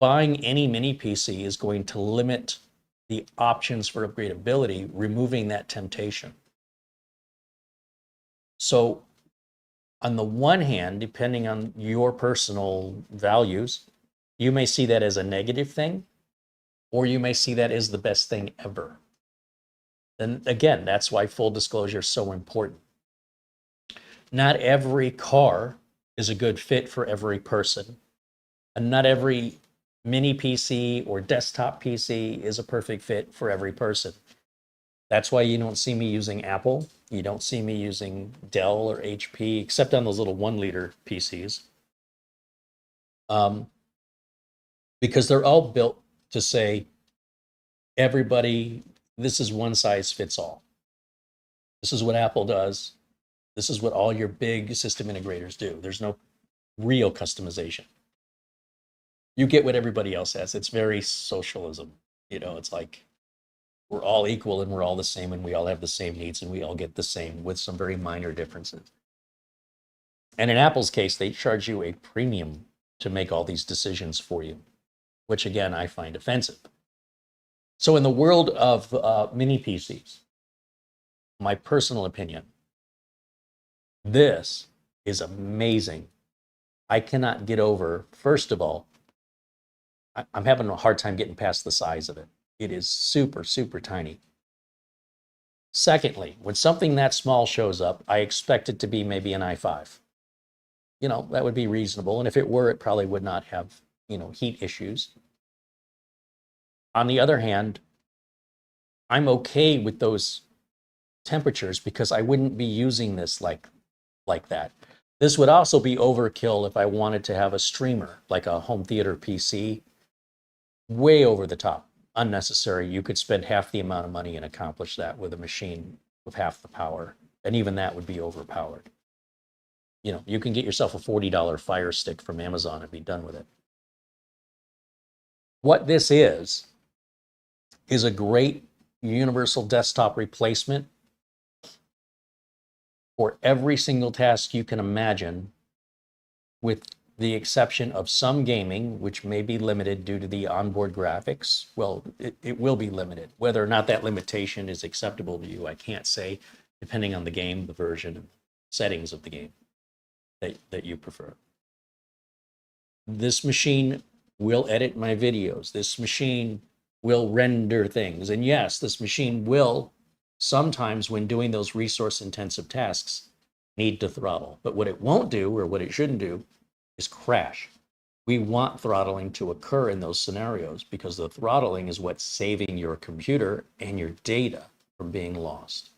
buying any mini PC is going to limit the options for upgradability, removing that temptation. So on the one hand, depending on your personal values, you may see that as a negative thing, or you may see that as the best thing ever. And again, that's why full disclosure is so important. Not every car is a good fit for every person, and not every mini PC or desktop PC is a perfect fit for every person. That's why you don't see me using Apple. You don't see me using Dell or HP, except on those little 1-liter PCs. Because they're all built to say, everybody, this is one size fits all. This is what Apple does. This is what all your big system integrators do. There's no real customization. You get what everybody else has. It's very socialism. You know, it's like we're all equal and we're all the same and we all have the same needs and we all get the same with some very minor differences. And in Apple's case, they charge you a premium to make all these decisions for you, which again, I find offensive. So in the world of mini PCs, my personal opinion, this is amazing. I cannot get over, first of all, I'm having a hard time getting past the size of it. It is super, super tiny. Secondly, when something that small shows up, I expect it to be maybe an i5. You know, that would be reasonable. And if it were, it probably would not have, you know, heat issues. On the other hand, I'm okay with those temperatures because I wouldn't be using this like that. This would also be overkill if I wanted to have a streamer, like a home theater PC. Way over the top, unnecessary. You could spend half the amount of money and accomplish that with a machine with half the power. And even that would be overpowered. You know, you can get yourself a $40 Fire Stick from Amazon and be done with it. What this is a great universal desktop replacement for every single task you can imagine, with the exception of some gaming, which may be limited due to the onboard graphics. Well, it will be limited. Whether or not that limitation is acceptable to you, I can't say, depending on the game, the version, and settings of the game that you prefer. This machine will edit my videos. This machine will render things. And yes, this machine will sometimes, when doing those resource-intensive tasks, need to throttle. But what it won't do, or what it shouldn't do, is crash. We want throttling to occur in those scenarios because the throttling is what's saving your computer and your data from being lost.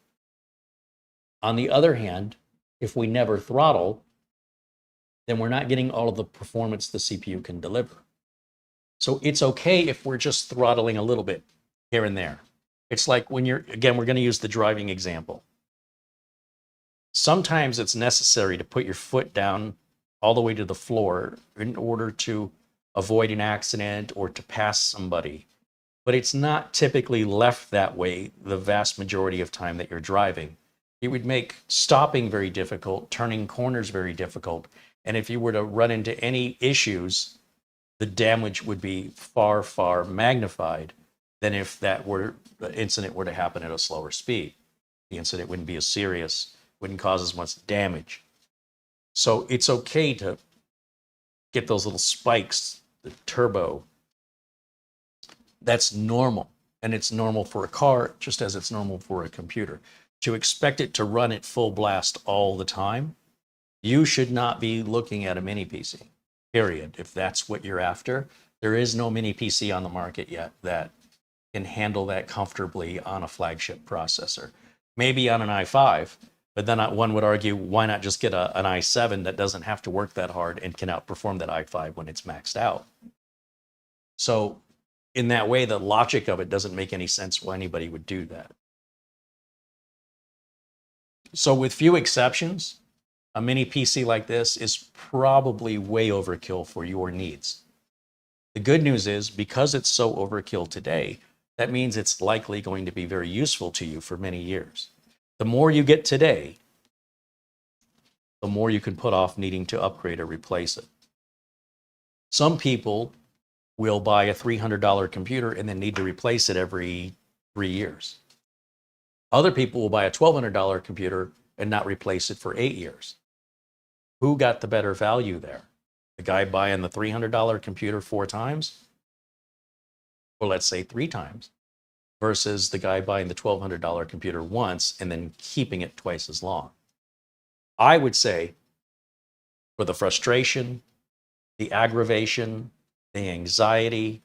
On the other hand, if we never throttle, then we're not getting all of the performance the CPU can deliver. So it's okay if we're just throttling a little bit here and there. It's like when you're, again, we're going to use the driving example. Sometimes it's necessary to put your foot down all the way to the floor in order to avoid an accident or to pass somebody. But it's not typically left that way the vast majority of time that you're driving. It would make stopping very difficult, turning corners very difficult. And if you were to run into any issues, the damage would be far, far magnified than if the incident were to happen at a slower speed. The incident wouldn't be as serious, wouldn't cause as much damage. So it's okay to get those little spikes, the turbo. That's normal. And it's normal for a car, just as it's normal for a computer. To expect it to run at full blast all the time, you should not be looking at a mini PC, period. If that's what you're after, there is no mini PC on the market yet that can handle that comfortably on a flagship processor. Maybe on an i5, But then one would argue, why not just get an i7 that doesn't have to work that hard and can outperform that i5 when it's maxed out? So in that way, the logic of it doesn't make any sense why anybody would do that. So with few exceptions, a mini PC like this is probably way overkill for your needs. The good news is, because it's so overkill today, that means it's likely going to be very useful to you for many years. The more you get today, the more you can put off needing to upgrade or replace it. Some people will buy a $300 computer and then need to replace it every 3 years. Other people will buy a $1,200 computer and not replace it for 8 years. Who got the better value there? The guy buying the $300 computer 4 times, or let's say 3 times, versus the guy buying the $1,200 computer once and then keeping it twice as long. I would say, for the frustration, the aggravation, the anxiety,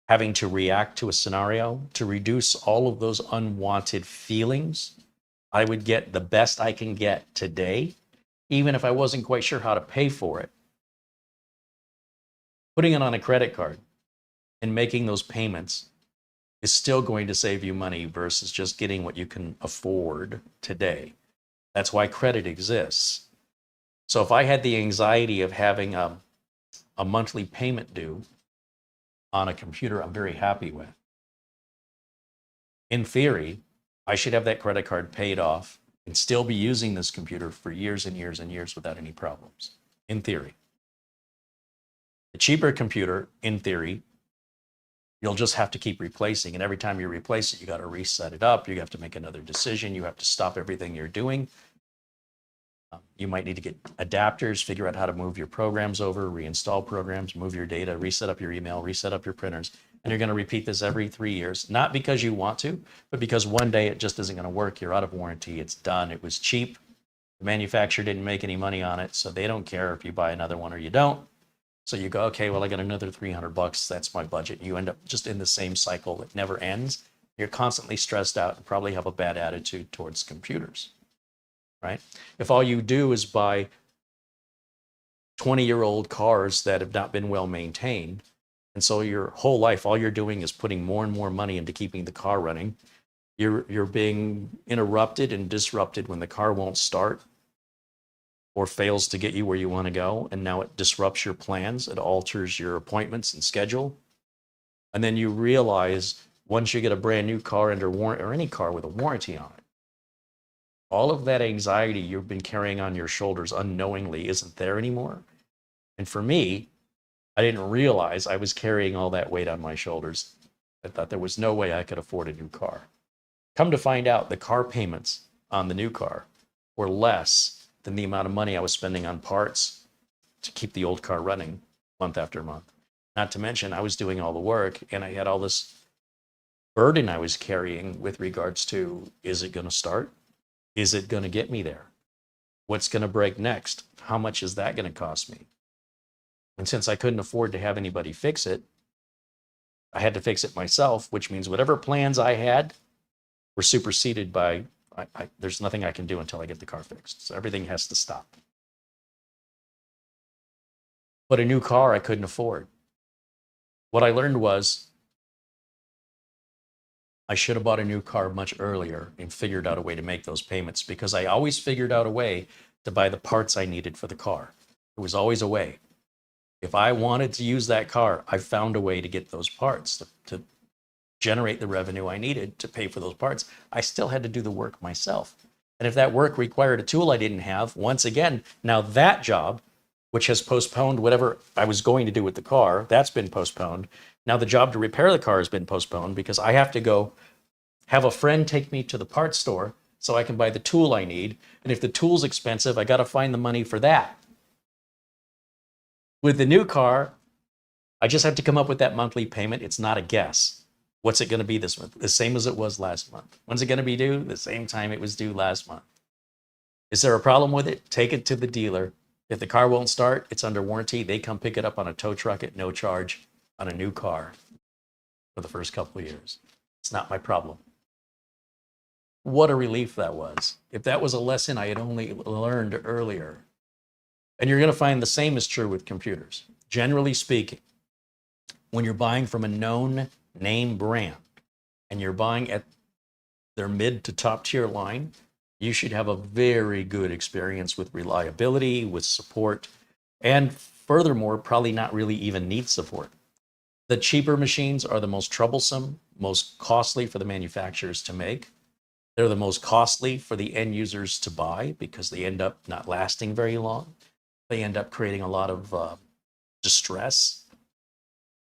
having to react to a scenario, to reduce all of those unwanted feelings, I would get the best I can get today, even if I wasn't quite sure how to pay for it. Putting it on a credit card and making those payments is still going to save you money versus just getting what you can afford today. That's why credit exists. So if I had the anxiety of having a monthly payment due on a computer I'm very happy with, in theory, I should have that credit card paid off and still be using this computer for years and years and years without any problems, in theory. The cheaper computer, in theory, you'll just have to keep replacing. And every time you replace it, you got to reset it up. You have to make another decision. You have to stop everything you're doing. You might need to get adapters, figure out how to move your programs over, reinstall programs, move your data, reset up your email, reset up your printers. And you're going to repeat this every 3 years, not because you want to, but because one day it just isn't going to work. You're out of warranty. It's done. It was cheap. The manufacturer didn't make any money on it, so they don't care if you buy another one or you don't. So you go, okay, well, I got another $300. That's my budget. You end up just in the same cycle that never ends. You're constantly stressed out and probably have a bad attitude towards computers, right? If all you do is buy 20-year-old cars that have not been well maintained, and so your whole life, all you're doing is putting more and more money into keeping the car running, you're being interrupted and disrupted when the car won't start or fails to get you where you want to go, and now it disrupts your plans, it alters your appointments and schedule. And then you realize once you get a brand new car under warranty, or any car with a warranty on it, all of that anxiety you've been carrying on your shoulders unknowingly isn't there anymore. And for me, I didn't realize I was carrying all that weight on my shoulders. I thought there was no way I could afford a new car. Come to find out, the car payments on the new car were less than the amount of money I was spending on parts to keep the old car running month after month. Not to mention, I was doing all the work and I had all this burden I was carrying with regards to, is it going to start? Is it going to get me there? What's going to break next? How much is that going to cost me? And since I couldn't afford to have anybody fix it, I had to fix it myself, which means whatever plans I had were superseded by, there's nothing I can do until I get the car fixed. So everything has to stop. But a new car I couldn't afford. What I learned was I should have bought a new car much earlier and figured out a way to make those payments, because I always figured out a way to buy the parts I needed for the car. There was always a way. If I wanted to use that car, I found a way to get those parts to generate the revenue I needed to pay for those parts. I still had to do the work myself. And if that work required a tool I didn't have, once again, now that job, which has postponed whatever I was going to do with the car, that's been postponed. Now the job to repair the car has been postponed because I have to go have a friend take me to the parts store so I can buy the tool I need. And if the tool's expensive, I got to find the money for that. With the new car, I just have to come up with that monthly payment. It's not a guess. What's it going to be this month? The same as it was last month. When's it going to be due? The same time it was due last month. Is there a problem with it? Take it to the dealer. If the car won't start, it's under warranty. They come pick it up on a tow truck at no charge on a new car for the first couple of years. It's not my problem. what a relief that was. If that was a lesson I had only learned earlier. And you're going to find the same is true with computers. Generally speaking, when you're buying from a known name brand and you're buying at their mid to top tier line, you should have a very good experience with reliability, with support, and furthermore, probably not really even need support. The cheaper machines are the most troublesome, most costly for the manufacturers to make. They're the most costly for the end users to buy because they end up not lasting very long. They end up creating a lot of distress.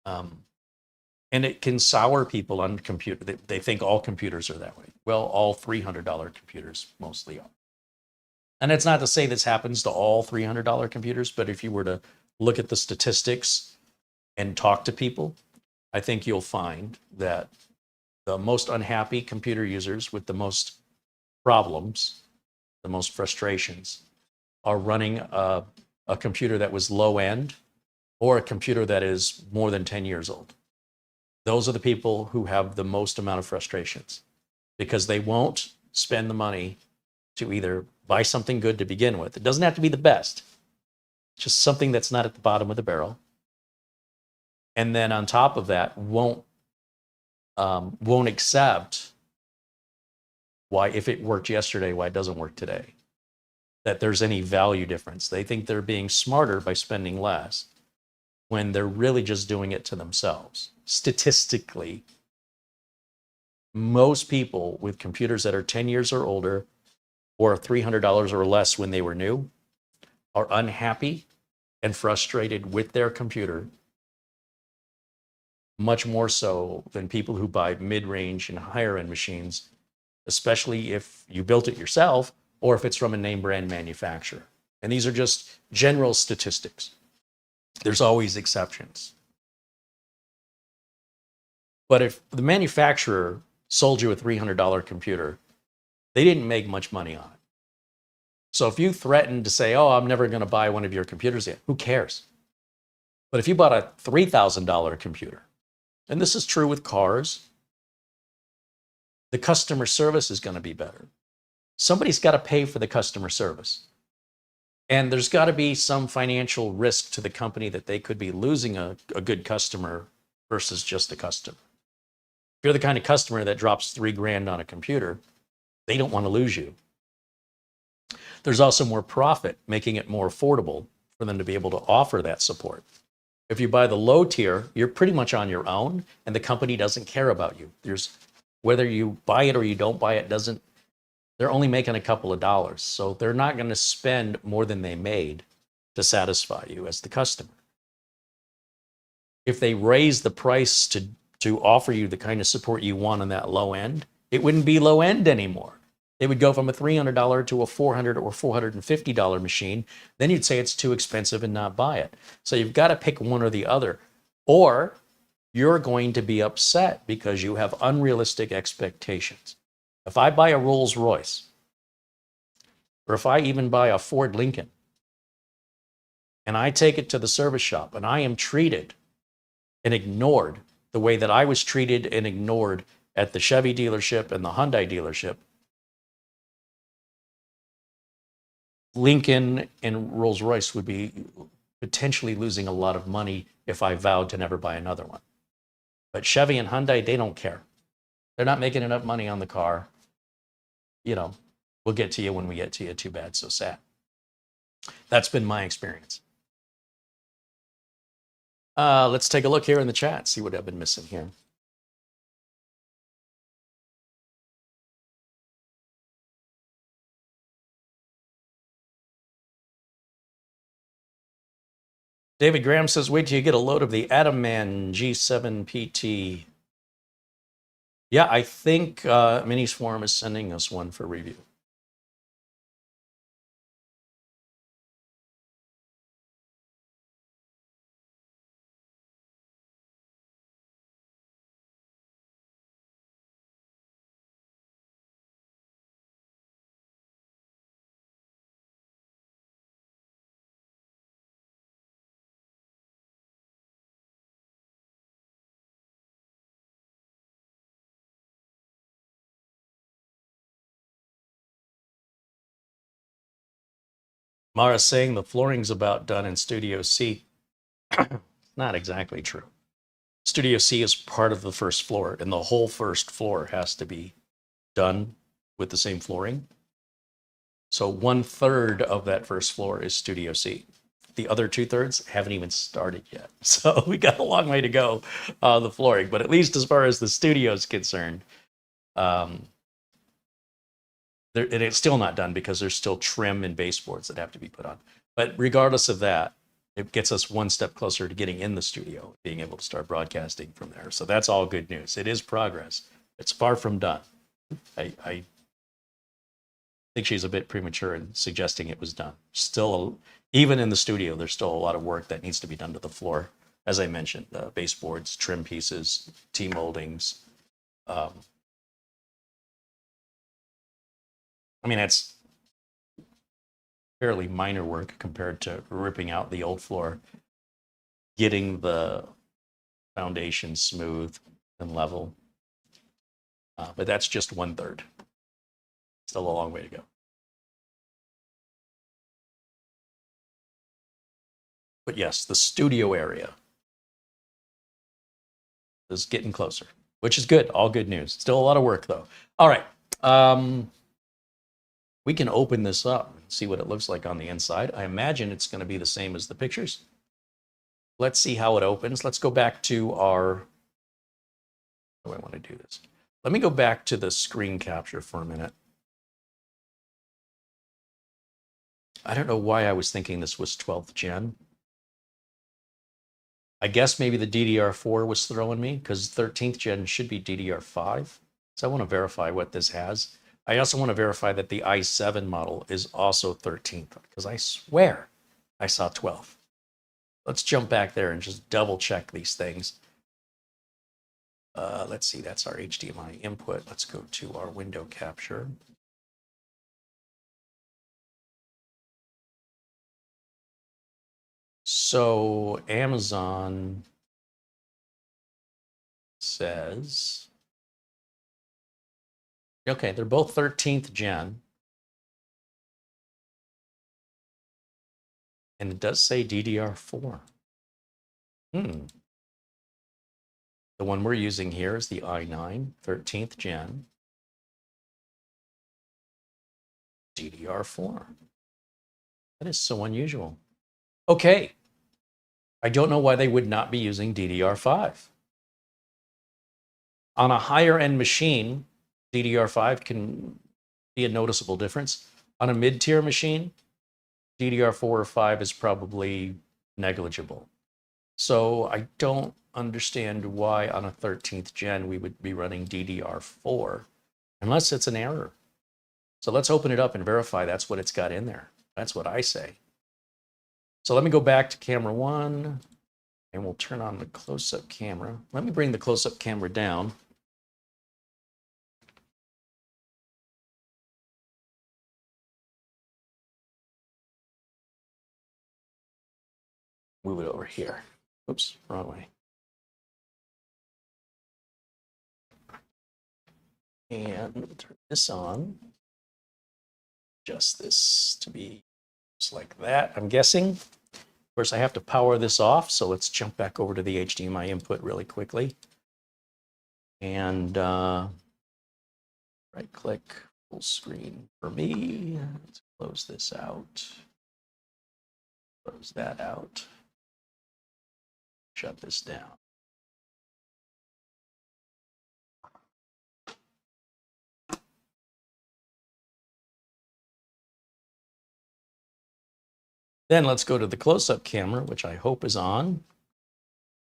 And it can sour people on computer. They think all computers are that way. Well, all $300 computers mostly are. And it's not to say this happens to all $300 computers, but if you were to look at the statistics and talk to people, I think you'll find that the most unhappy computer users with the most problems, the most frustrations, are running a computer that was low end or a computer that is more than 10 years old. Those are the people who have the most amount of frustrations because they won't spend the money to either buy something good to begin with. It doesn't have to be the best, just something that's not at the bottom of the barrel. And then on top of that, won't accept why, if it worked yesterday, why it doesn't work today. That there's any value difference. They think they're being smarter by spending less when they're really just doing it to themselves. Statistically, most people with computers that are 10 years or older or $300 or less when they were new are unhappy and frustrated with their computer, much more so than people who buy mid-range and higher-end machines, especially if you built it yourself or if it's from a name brand manufacturer. And these are just general statistics. There's always exceptions. But if the manufacturer sold you a $300 computer, they didn't make much money on it. So if you threatened to say, oh, I'm never going to buy one of your computers yet, who cares? But if you bought a $3,000 computer, and this is true with cars, the customer service is going to be better. Somebody's got to pay for the customer service. And there's got to be some financial risk to the company that they could be losing a good customer versus just a customer. If you're the kind of customer that drops $3,000 on a computer, they don't want to lose you. There's also more profit, making it more affordable for them to be able to offer that support. If you buy the low tier, you're pretty much on your own, and the company doesn't care about you. Whether you buy it or you don't buy it, they're only making a couple of dollars. So they're not going to spend more than they made to satisfy you as the customer. If they raise the price to offer you the kind of support you want on that low end, it wouldn't be low end anymore. They would go from a $300 to a $400 or $450 machine. Then you'd say it's too expensive and not buy it. So you've got to pick one or the other. Or you're going to be upset because you have unrealistic expectations. If I buy a Rolls Royce, or if I even buy a Ford Lincoln, and I take it to the service shop and I am treated and ignored the way that I was treated and ignored at the Chevy dealership and the Hyundai dealership, Lincoln and Rolls Royce would be potentially losing a lot of money if I vowed to never buy another one. But Chevy and Hyundai, they don't care. They're not making enough money on the car. We'll get to you when we get to you. Too bad, so sad. That's been my experience. Let's take a look here in the chat, see what I've been missing here. David Graham says, wait till you get a load of the Atom Man G7 PT. Yeah, I think Minis Forum is sending us one for review. Mara's saying the flooring's about done in Studio C. Not exactly true. Studio C is part of the first floor, and the whole first floor has to be done with the same flooring. So 1/3 of that first floor is Studio C. The other 2/3 haven't even started yet. So we got a long way to go on the flooring, but at least as far as the studio is concerned, and it's still not done because there's still trim and baseboards that have to be put on. But regardless of that, it gets us one step closer to getting in the studio, being able to start broadcasting from there. So that's all good news. It is progress. It's far from done. I think she's a bit premature in suggesting it was done. Still, even in the studio, there's still a lot of work that needs to be done to the floor. As I mentioned, baseboards, trim pieces, T-moldings. I mean, that's fairly minor work compared to ripping out the old floor, getting the foundation smooth and level. But that's just 1/3. Still a long way to go. But yes, the studio area is getting closer, which is good. All good news. Still a lot of work, though. All right. We can open this up and see what it looks like on the inside. I imagine it's going to be the same as the pictures. Let's see how it opens. Let's go back to our... How do I want to do this? Let me go back to the screen capture for a minute. I don't know why I was thinking this was 12th gen. I guess maybe the DDR4 was throwing me because 13th gen should be DDR5. So I want to verify what this has. I also want to verify that the i7 model is also 13th because I swear I saw 12th. Let's jump back there and just double check these things. Let's see, that's our HDMI input. Let's go to our window capture. So Amazon says, okay, they're both 13th gen. And it does say DDR4. The one we're using here is the i9, 13th gen. DDR4. That is so unusual. Okay. I don't know why they would not be using DDR5. On a higher end machine, DDR5 can be a noticeable difference. On a mid-tier machine, DDR4 or 5 is probably negligible. So I don't understand why on a 13th gen we would be running DDR4 unless it's an error. So let's open it up and verify that's what it's got in there. That's what I say. So let me go back to camera 1 and we'll turn on the close-up camera. Let me bring the close-up camera down. Move it over here. Oops, wrong way. And turn this on. Adjust this to be just like that, I'm guessing. Of course, I have to power this off, so let's jump back over to the HDMI input really quickly. And right-click, full screen for me. Let's close this out. Close that out. Shut this down. Then let's go to the close-up camera, which I hope is on.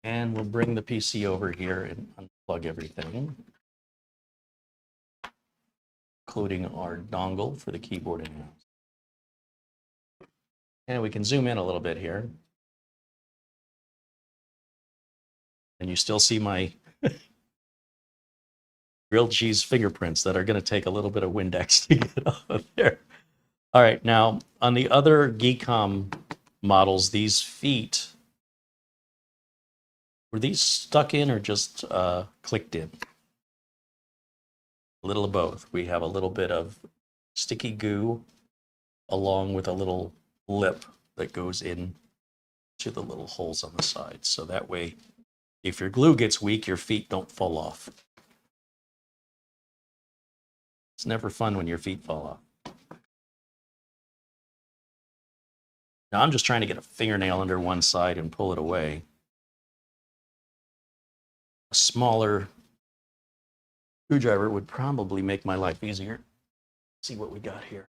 And we'll bring the PC over here and unplug everything, including our dongle for the keyboard and mouse. And we can zoom in a little bit here. And you still see my grilled cheese fingerprints that are going to take a little bit of Windex to get off of there. All right, now on the other Geekom models, these feet, were these stuck in or just clicked in? A little of both. We have a little bit of sticky goo along with a little lip that goes in to the little holes on the side. So that way, if your glue gets weak, your feet don't fall off. It's never fun when your feet fall off. Now I'm just trying to get a fingernail under one side and pull it away. A smaller screwdriver would probably make my life easier. Let's see what we got here.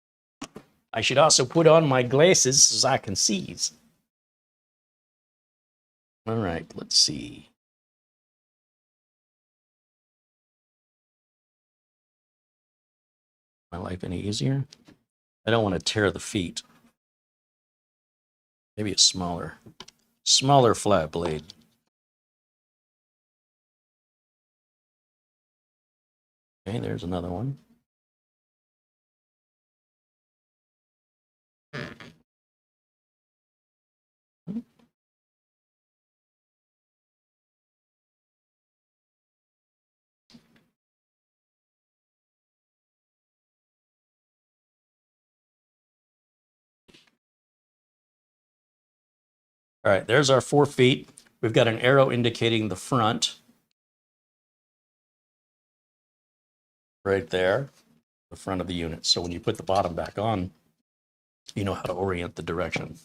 I should also put on my glasses so I can see. All right, let's see. My life any easier? I don't want to tear the feet. Maybe a smaller flat blade. Okay, there's another one. All right, there's our 4 feet. We've got an arrow indicating the front. Right there, the front of the unit. So when you put the bottom back on, you know how to orient the direction.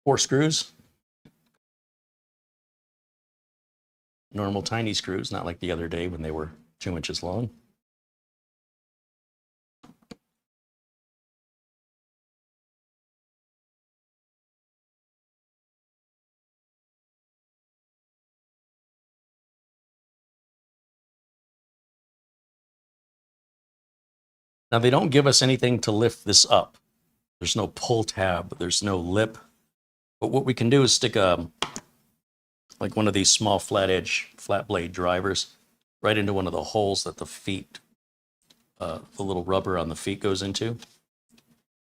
Four screws. Normal tiny screws, not like the other day when they were 2 inches long. Now they don't give us anything to lift this up. There's no pull tab, there's no lip. But what we can do is stick like one of these small flat blade drivers right into one of the holes that the feet, the little rubber on the feet goes into.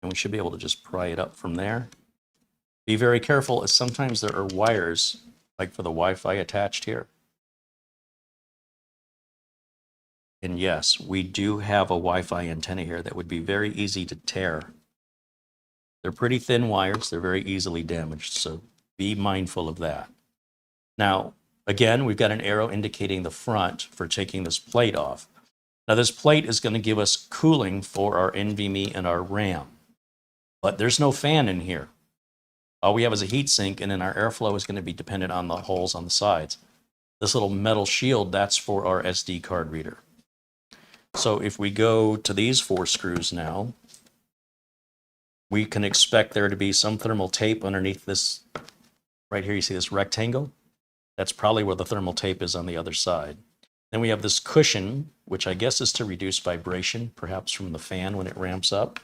And we should be able to just pry it up from there. Be very careful, as sometimes there are wires, like for the Wi-Fi attached here. And yes, we do have a Wi-Fi antenna here that would be very easy to tear. They're pretty thin wires, they're very easily damaged, so be mindful of that. Now, again, we've got an arrow indicating the front for taking this plate off. Now this plate is going to give us cooling for our NVMe and our RAM, but there's no fan in here. All we have is a heat sink, and then our airflow is going to be dependent on the holes on the sides. This little metal shield, that's for our SD card reader. So if we go to these 4 screws now, we can expect there to be some thermal tape underneath this. Right here, you see this rectangle? That's probably where the thermal tape is on the other side. Then we have this cushion, which I guess is to reduce vibration, perhaps from the fan when it ramps up.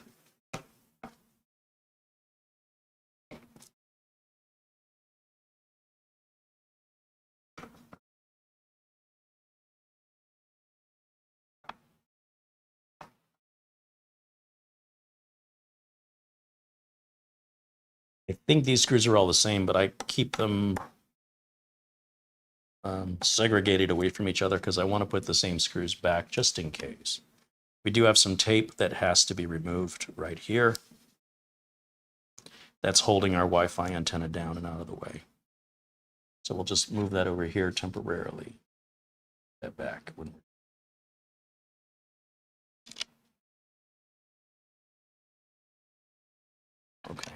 I think these screws are all the same, but I keep them segregated away from each other because I want to put the same screws back just in case. We do have some tape that has to be removed right here. That's holding our Wi-Fi antenna down and out of the way. So we'll just move that over here temporarily. That back. Okay.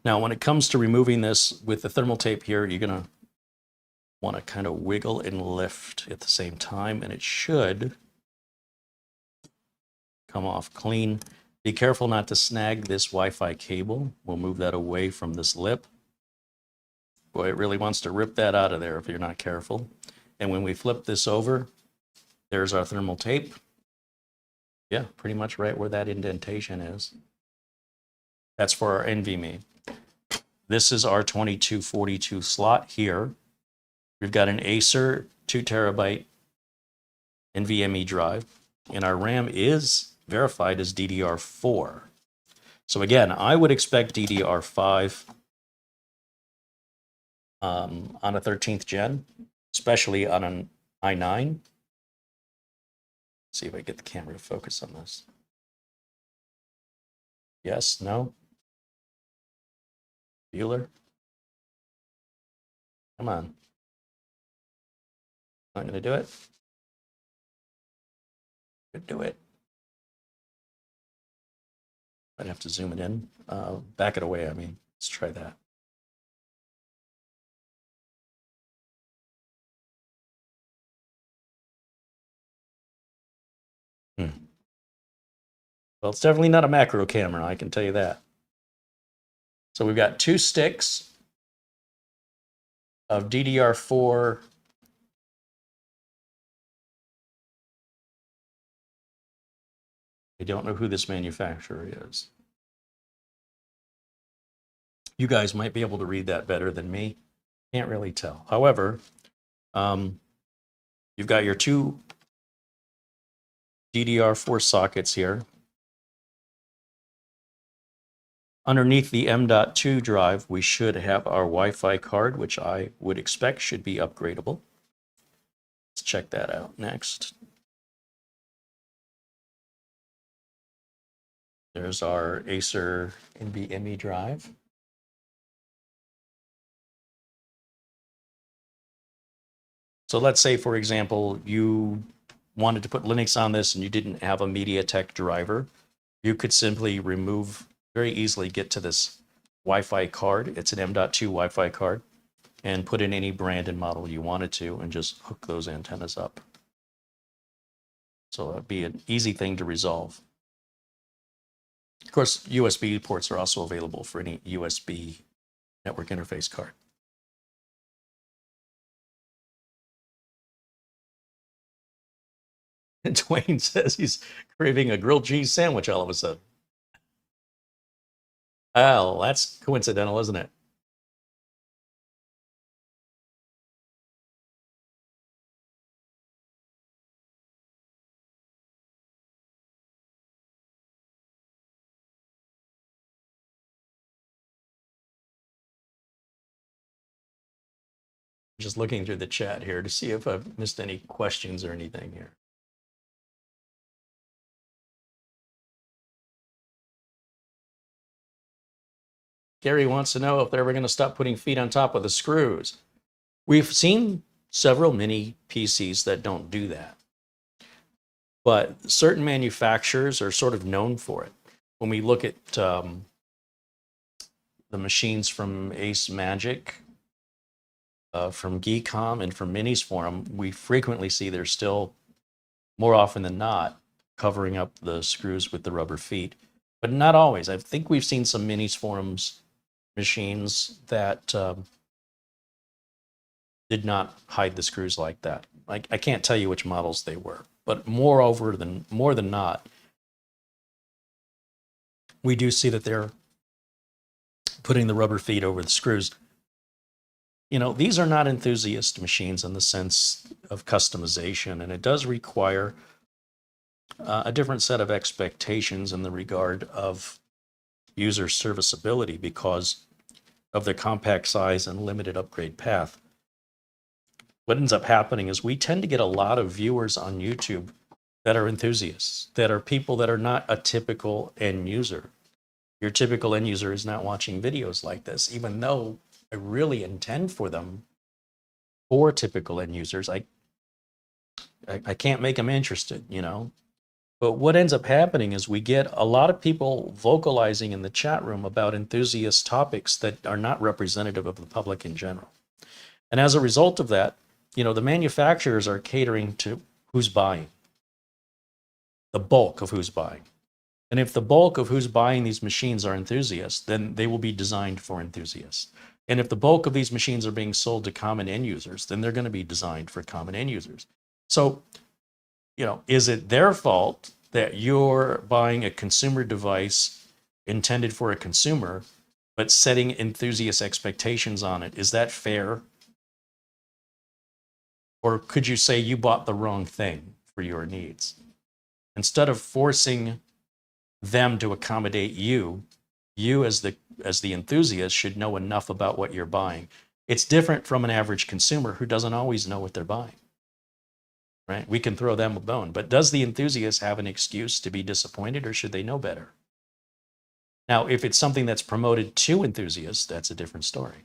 Now, when it comes to removing this with the thermal tape here, you're going to want to kind of wiggle and lift at the same time, and it should come off clean. Be careful not to snag this Wi-Fi cable. We'll move that away from this lip. Boy, it really wants to rip that out of there if you're not careful. And when we flip this over, there's our thermal tape. Yeah, pretty much right where that indentation is. That's for our NVMe. This is our 2242 slot here. We've got an Acer 2 terabyte NVMe drive, and our RAM is verified as DDR4. So again, I would expect DDR5 on a 13th gen. especially on an i9. See if I get the camera to focus on this. Yes, no? Bueller? Come on. Not gonna do it? Could do it. I'd have to zoom it in. Back it away, I mean. Let's try that. Well, it's definitely not a macro camera, I can tell you that. So we've got 2 sticks of DDR4 I don't know who this manufacturer is. You guys might be able to read that better than me. Can't really tell. However, you've got your 2 DDR4 sockets here. Underneath the M.2 drive, we should have our Wi-Fi card, which I would expect should be upgradable. Let's check that out next. There's our Acer NVMe drive. So let's say, for example, you wanted to put Linux on this and you didn't have a MediaTek driver. You could simply very easily get to this Wi-Fi card. It's an M.2 Wi-Fi card, and put in any brand and model you wanted to and just hook those antennas up. So that'd be an easy thing to resolve. Of course, USB ports are also available for any USB network interface card. And Dwayne says he's craving a grilled cheese sandwich all of a sudden. Well, that's coincidental, isn't it? Just looking through the chat here to see if I've missed any questions or anything here. Gary wants to know if they're ever going to stop putting feet on top of the screws. We've seen several mini PCs that don't do that. But certain manufacturers are sort of known for it. When we look at the machines from Ace Magic, from Geekom, and from Minis Forum, we frequently see they're still, more often than not, covering up the screws with the rubber feet. But not always. I think we've seen some Minis Forums machines that did not hide the screws like that. I can't tell you which models they were, but more than not, we do see that they're putting the rubber feet over the screws. You know, these are not enthusiast machines in the sense of customization, and it does require a different set of expectations in the regard of user serviceability because of their compact size and limited upgrade path. What ends up happening is we tend to get a lot of viewers on YouTube that are enthusiasts, that are people that are not a typical end user. Your typical end user is not watching videos like this, even though I really intend for them for typical end users. I can't make them interested, you know. But what ends up happening is we get a lot of people vocalizing in the chat room about enthusiast topics that are not representative of the public in general. And as a result of that, you know, the manufacturers are catering to who's buying, the bulk of who's buying. And if the bulk of who's buying these machines are enthusiasts, then they will be designed for enthusiasts. And if the bulk of these machines are being sold to common end users, then they're going to be designed for common end users. So, you know, is it their fault that you're buying a consumer device intended for a consumer, but setting enthusiast expectations on it? Is that fair? Or could you say you bought the wrong thing for your needs? Instead of forcing them to accommodate you, you as the enthusiast should know enough about what you're buying. It's different from an average consumer who doesn't always know what they're buying. Right? We can throw them a bone, but does the enthusiast have an excuse to be disappointed, or should they know better? Now, if it's something that's promoted to enthusiasts, that's a different story.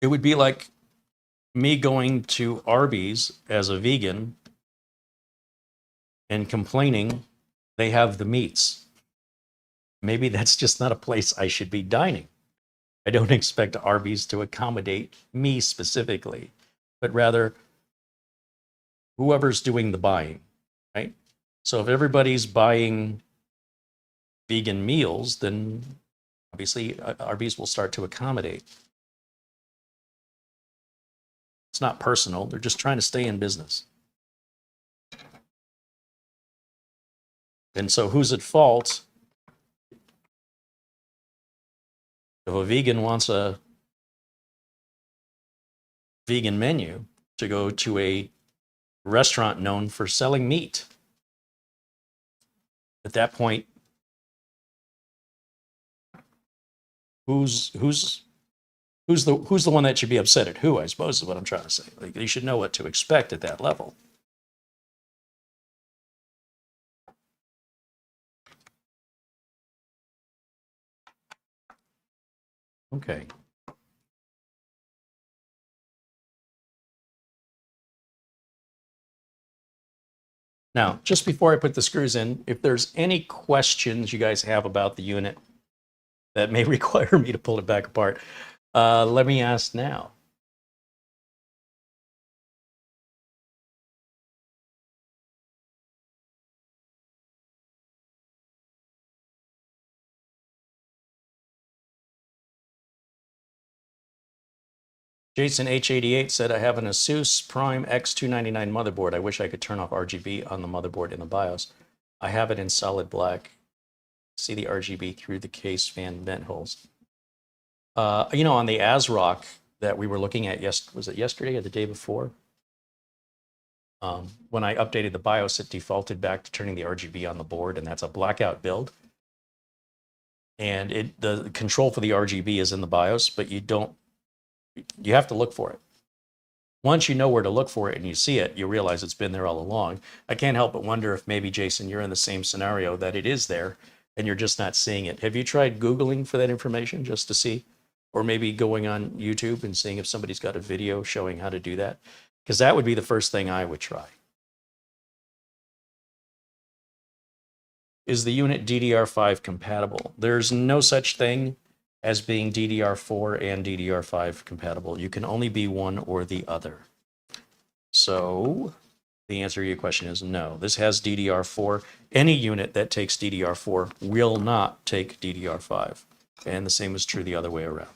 It would be like me going to Arby's as a vegan and complaining they have the meats. Maybe that's just not a place I should be dining. I don't expect Arby's to accommodate me specifically, but rather whoever's doing the buying, right? So if everybody's buying vegan meals, then obviously Arby's will start to accommodate. It's not personal. They're just trying to stay in business. And so who's at fault if a vegan wants a vegan menu to go to a restaurant known for selling meat? At that point, who's the one that should be upset at who, I suppose, is what I'm trying to say. Like, you should know what to expect at that level. Okay. Now, just before I put the screws in, if there's any questions you guys have about the unit that may require me to pull it back apart, let me ask now. Jason H88 said, I have an Asus Prime X299 motherboard. I wish I could turn off RGB on the motherboard in the BIOS. I have it in solid black. See the RGB through the case fan vent holes. You know, on the ASRock that we were looking at, was it yesterday or the day before? When I updated the BIOS, it defaulted back to turning the RGB on the board, and that's a blackout build. And the control for the RGB is in the BIOS, but you have to look for it. Once you know where to look for it and you see it, you realize it's been there all along. I can't help but wonder if maybe, Jason, you're in the same scenario, that it is there and you're just not seeing it. Have you tried Googling for that information just to see? Or maybe going on YouTube and seeing if somebody's got a video showing how to do that? Because that would be the first thing I would try. Is the unit DDR5 compatible? There's no such thing as being DDR4 and DDR5 compatible. You can only be one or the other. So the answer to your question is no. This has DDR4. Any unit that takes DDR4 will not take DDR5. And the same is true the other way around.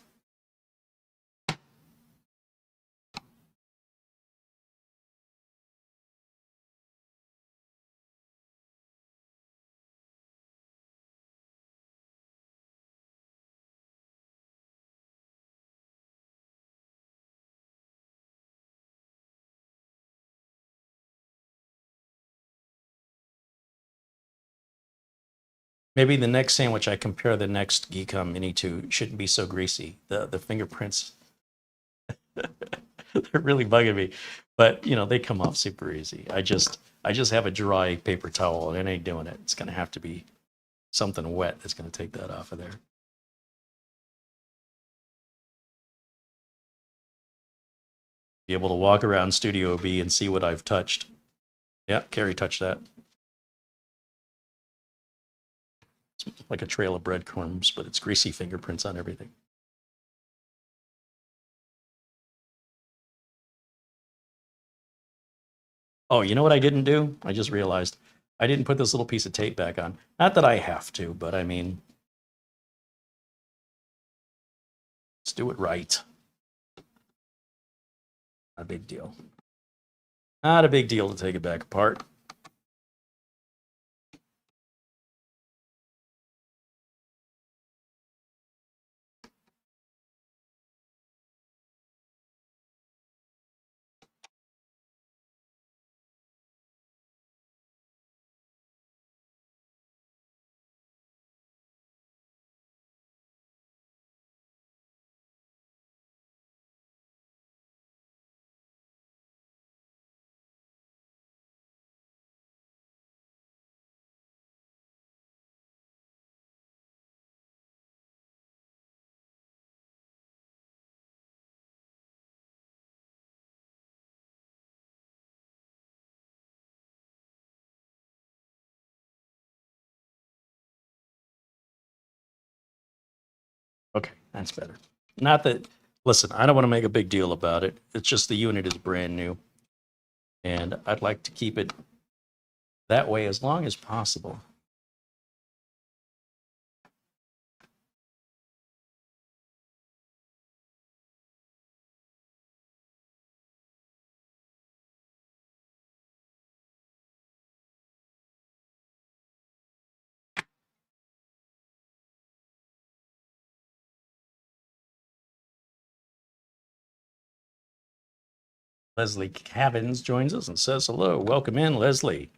Maybe the next sandwich I compare the next Geekom Mini to shouldn't be so greasy. The fingerprints, they're really bugging me. But, you know, they come off super easy. I just have a dry paper towel and it ain't doing it. It's going to have to be something wet that's going to take that off of there. Be able to walk around Studio B and see what I've touched. Yeah, Carey touched that. It's like a trail of breadcrumbs, but it's greasy fingerprints on everything. Oh, you know what I didn't do? I just realized I didn't put this little piece of tape back on. Not that I have to, but I mean, let's do it right. Not a big deal. Not a big deal to take it back apart. Okay, that's better. Not that, listen, I don't want to make a big deal about it. It's just the unit is brand new. And I'd like to keep it that way as long as possible. Leslie Cabins joins us and says hello. Welcome in, Leslie.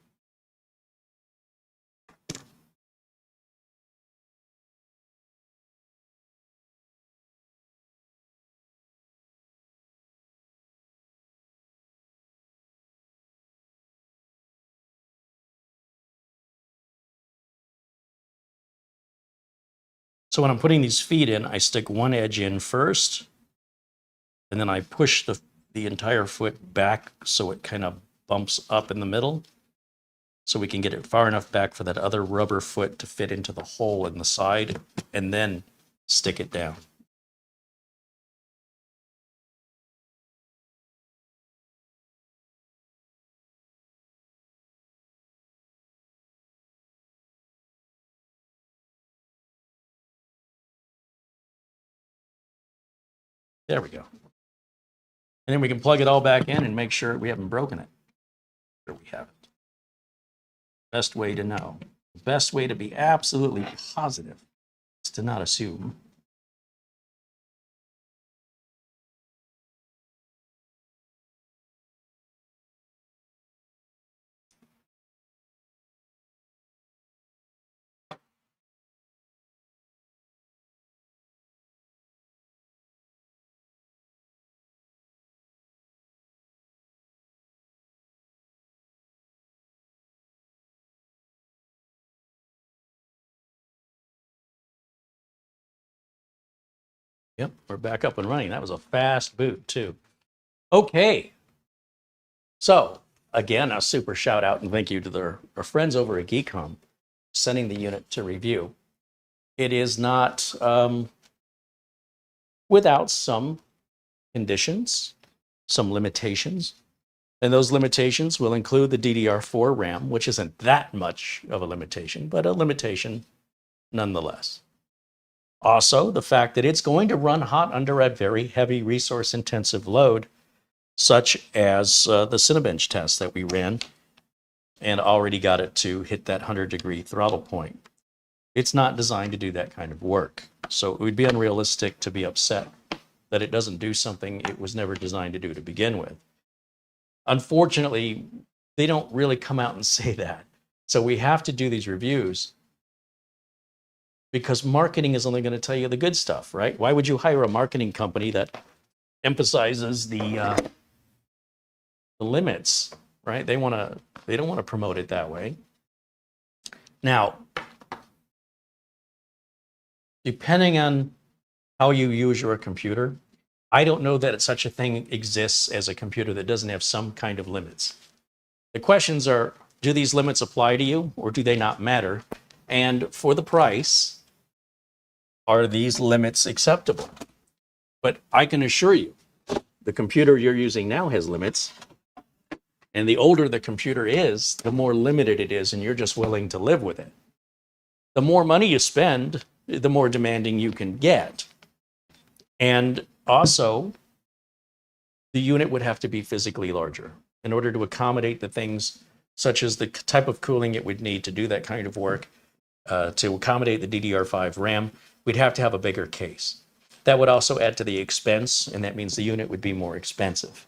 So when I'm putting these feet in, I stick one edge in first, and then I push the entire foot back so it kind of bumps up in the middle, so we can get it far enough back for that other rubber foot to fit into the hole in the side, and then stick it down. There we go. And then we can plug it all back in and make sure we haven't broken it. Sure we haven't. Best way to know. The best way to be absolutely positive is to not assume. Yep, we're back up and running. That was a fast boot too. Okay. So again, a super shout out and thank you to our friends over at Geekom sending the unit to review. It is not without some conditions, some limitations. And those limitations will include the DDR4 RAM, which isn't that much of a limitation, but a limitation nonetheless. Also, the fact that it's going to run hot under a very heavy resource-intensive load, such as the Cinebench test that we ran and already got it to hit that 100-degree throttle point. It's not designed to do that kind of work. So it would be unrealistic to be upset that it doesn't do something it was never designed to do to begin with. Unfortunately, they don't really come out and say that. So we have to do these reviews because marketing is only going to tell you the good stuff, right? Why would you hire a marketing company that emphasizes the limits, right? They don't want to promote it that way. Now, depending on how you use your computer, I don't know that such a thing exists as a computer that doesn't have some kind of limits. The questions are, do these limits apply to you or do they not matter? And for the price, are these limits acceptable? But I can assure you, the computer you're using now has limits. And the older the computer is, the more limited it is, and you're just willing to live with it. The more money you spend, the more demanding you can get. And also, the unit would have to be physically larger in order to accommodate the things such as the type of cooling it would need to do that kind of work, to accommodate the DDR5 RAM. We'd have to have a bigger case. That would also add to the expense, and that means the unit would be more expensive.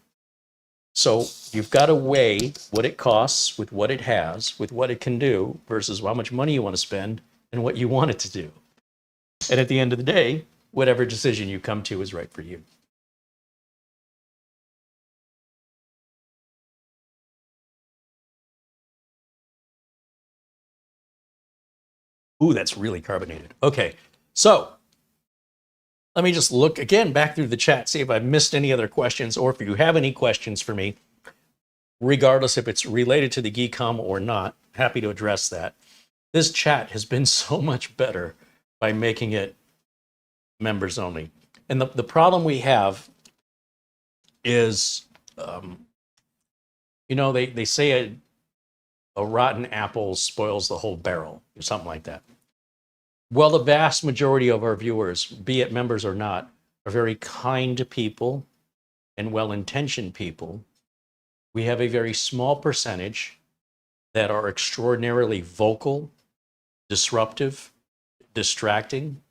So you've got to weigh what it costs with what it has, with what it can do, versus how much money you want to spend and what you want it to do. And at the end of the day, whatever decision you come to is right for you. Ooh, that's really carbonated. Okay, so let me just look again back through the chat, see if I've missed any other questions, or if you have any questions for me, regardless if it's related to the Geekom or not, happy to address that. This chat has been so much better by making it members only. And the problem we have is, you know, they say a rotten apple spoils the whole barrel or something like that. Well, the vast majority of our viewers, be it members or not, are very kind people and well-intentioned people. We have a very small percentage that are extraordinarily vocal, disruptive, distracting,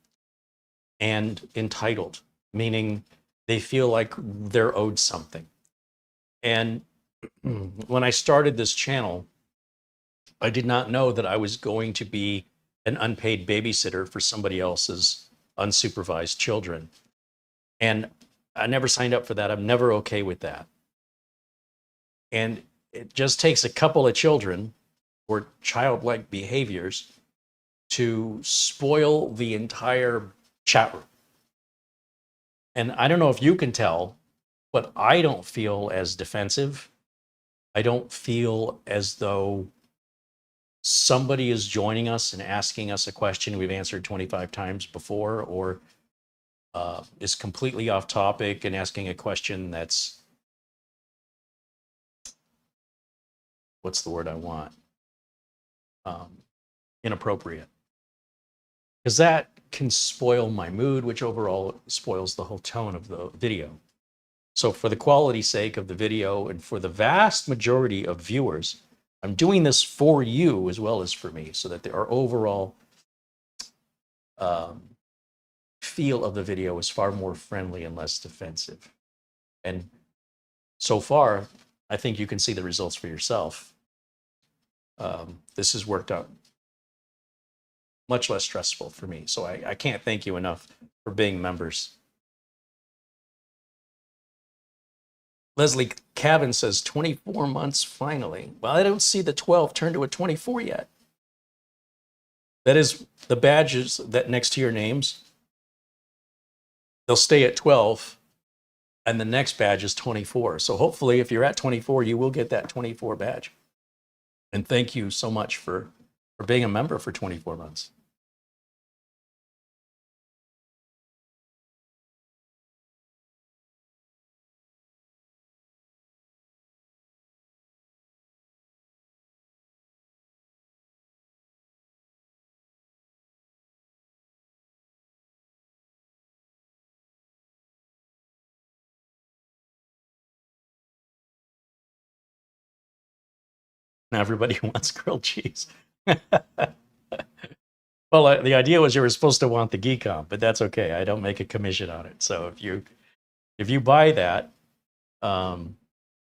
and entitled, meaning they feel like they're owed something. And when I started this channel, I did not know that I was going to be an unpaid babysitter for somebody else's unsupervised children. And I never signed up for that. I'm never okay with that. And it just takes a couple of children or childlike behaviors to spoil the entire chat room. And I don't know if you can tell, but I don't feel as defensive. I don't feel as though somebody is joining us and asking us a question we've answered 25 times before, or is completely off topic and asking a question that's, what's the word I want? Inappropriate. Because that can spoil my mood, which overall spoils the whole tone of the video. So for the quality's sake of the video and for the vast majority of viewers, I'm doing this for you as well as for me, so that our overall feel of the video is far more friendly and less defensive. And so far, I think you can see the results for yourself. This has worked out much less stressful for me. So I can't thank you enough for being members. Leslie Cavan says 24 months finally. Well, I don't see the 12 turn to a 24 yet. That is the badges that next to your names. They'll stay at 12 and the next badge is 24. So hopefully if you're at 24, you will get that 24 badge. And thank you so much for being a member for 24 months. Now everybody wants grilled cheese. Well, the idea was you were supposed to want the Geekom, but that's okay. I don't make a commission on it. So if you buy that,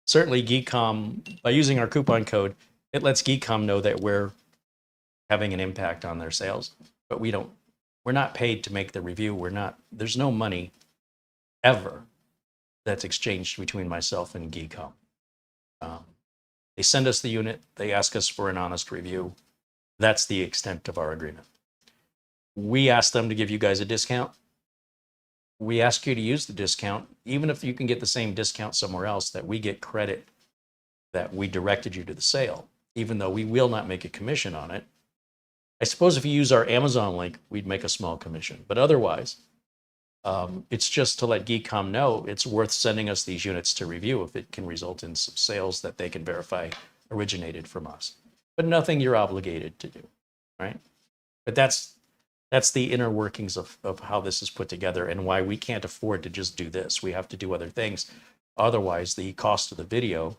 certainly Geekom, by using our coupon code, it lets Geekom know that we're having an impact on their sales. But we're not paid to make the review. There's no money ever that's exchanged between myself and Geekom. They send us the unit. They ask us for an honest review. That's the extent of our agreement. We ask them to give you guys a discount. We ask you to use the discount, even if you can get the same discount somewhere else, that we get credit that we directed you to the sale, even though we will not make a commission on it. I suppose if you use our Amazon link, we'd make a small commission. But otherwise, it's just to let Geekom know it's worth sending us these units to review if it can result in some sales that they can verify originated from us. But nothing you're obligated to do, right? But that's the inner workings of how this is put together and why we can't afford to just do this. We have to do other things. Otherwise, the cost of the video,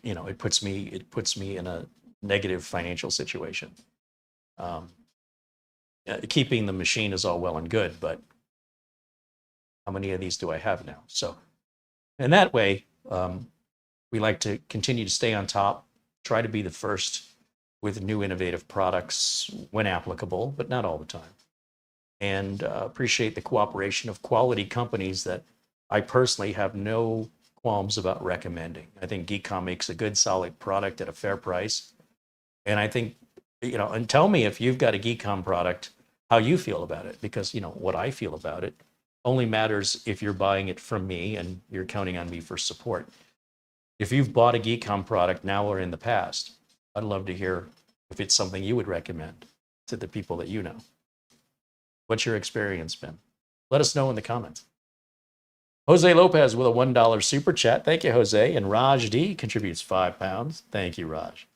you know, it puts me in a negative financial situation. Keeping the machine is all well and good, but how many of these do I have now? So, in that way, we like to continue to stay on top, try to be the first with new innovative products when applicable, but not all the time. And appreciate the cooperation of quality companies that I personally have no qualms about recommending. I think Geekom makes a good, solid product at a fair price. And I think, you know, and tell me if you've got a Geekom product, how you feel about it, because, you know, what I feel about it only matters if you're buying it from me and you're counting on me for support. If you've bought a Geekom product now or in the past, I'd love to hear if it's something you would recommend. to the people that you know. What's your experience been? Let us know in the comments. Jose Lopez with a $1 super chat. Thank you, Jose. And Raj D contributes £5. Thank you, Raj.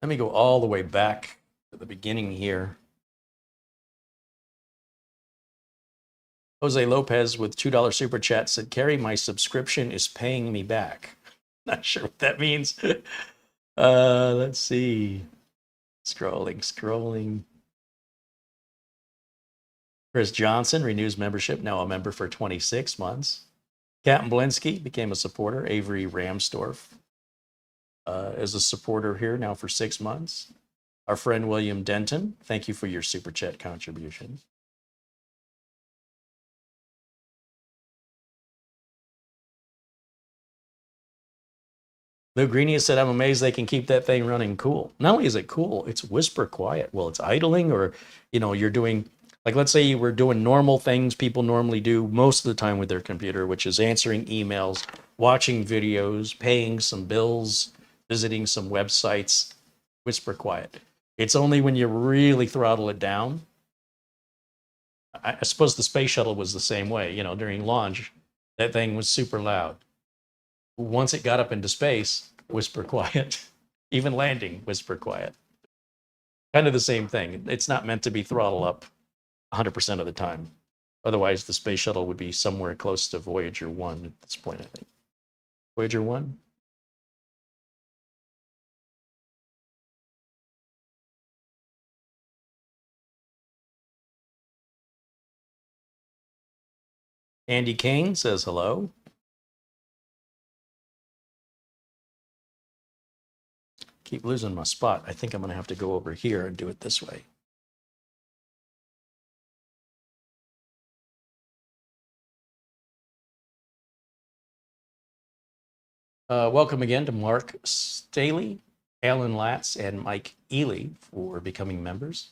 Let me go all the way back to the beginning here. Jose Lopez with $2 super chat said, Carey, my subscription is paying me back. Not sure what that means. Let's see. Scrolling. Chris Johnson renews membership, now a member for 26 months. Captain Blinsky became a supporter. Avery Ramsdorf is a supporter here now for 6 months. Our friend William Denton, thank you for your super chat contribution. Lou Greeny said, I'm amazed they can keep that thing running cool. Not only is it cool, it's whisper quiet. Well, it's idling, or, you're doing, like, let's say you were doing normal things people normally do most of the time with their computer, which is answering emails, watching videos, paying some bills, visiting some websites, whisper quiet. It's only when you really throttle it down. I suppose the space shuttle was the same way, during launch, that thing was super loud. Once it got up into space, whisper quiet. Even landing, whisper quiet. Kind of the same thing. It's not meant to be throttle up 100% of the time. Otherwise, the space shuttle would be somewhere close to Voyager 1 at this point, I think. Voyager 1? Andy Kane says hello. Keep losing my spot. I think I'm going to have to go over here and do it this way. Welcome again to Mark Staley, Alan Latz, and Mike Ely for becoming members.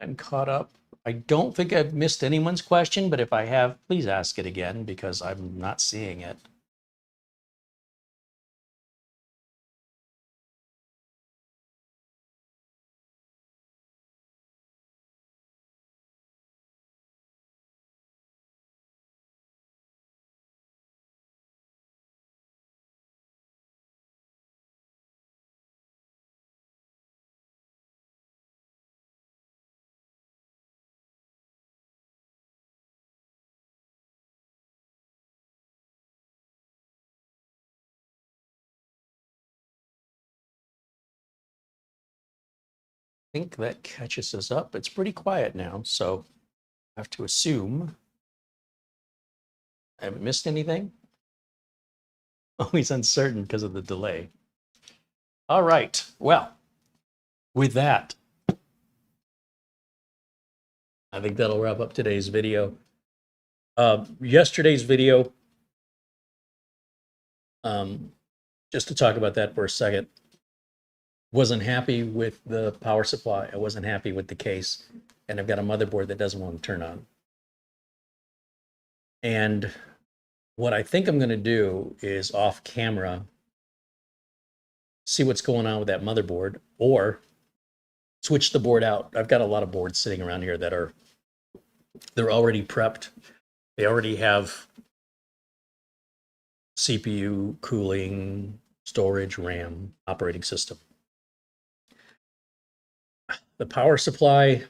I'm caught up. I don't think I've missed anyone's question, but if I have, please ask it again because I'm not seeing it. I think that catches us up. It's pretty quiet now, so I have to assume I haven't missed anything. Always uncertain because of the delay. All right, well, with that, I think that'll wrap up today's video. Yesterday's video, just to talk about that for a second, wasn't happy with the power supply. I wasn't happy with the case, and I've got a motherboard that doesn't want to turn on. And what I think I'm going to do is off camera, see what's going on with that motherboard, or switch the board out. I've got a lot of boards sitting around here that they're already prepped. They already have CPU, cooling, storage, RAM, operating system. The power supply,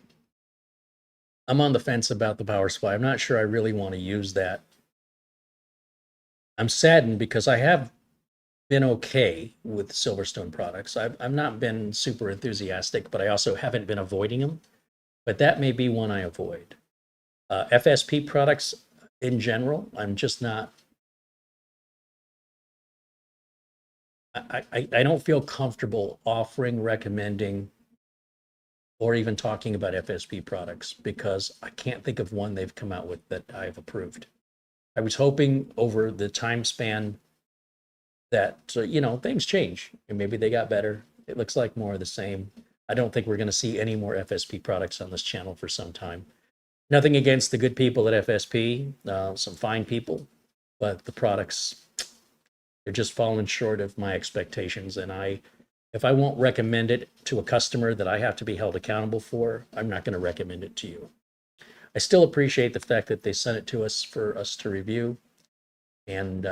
I'm on the fence about the power supply. I'm not sure I really want to use that. I'm saddened because I have been okay with Silverstone products. I've not been super enthusiastic, but I also haven't been avoiding them. But that may be one I avoid. FSP products in general, I'm just not. I don't feel comfortable offering, recommending, or even talking about FSP products because I can't think of one they've come out with that I've approved. I was hoping over the time span that, things change and maybe they got better. It looks like more of the same. I don't think we're going to see any more FSP products on this channel for some time. Nothing against the good people at FSP, some fine people, but the products, they're just falling short of my expectations. And if I won't recommend it to a customer that I have to be held accountable for, I'm not going to recommend it to you. I still appreciate the fact that they sent it to us for us to review. And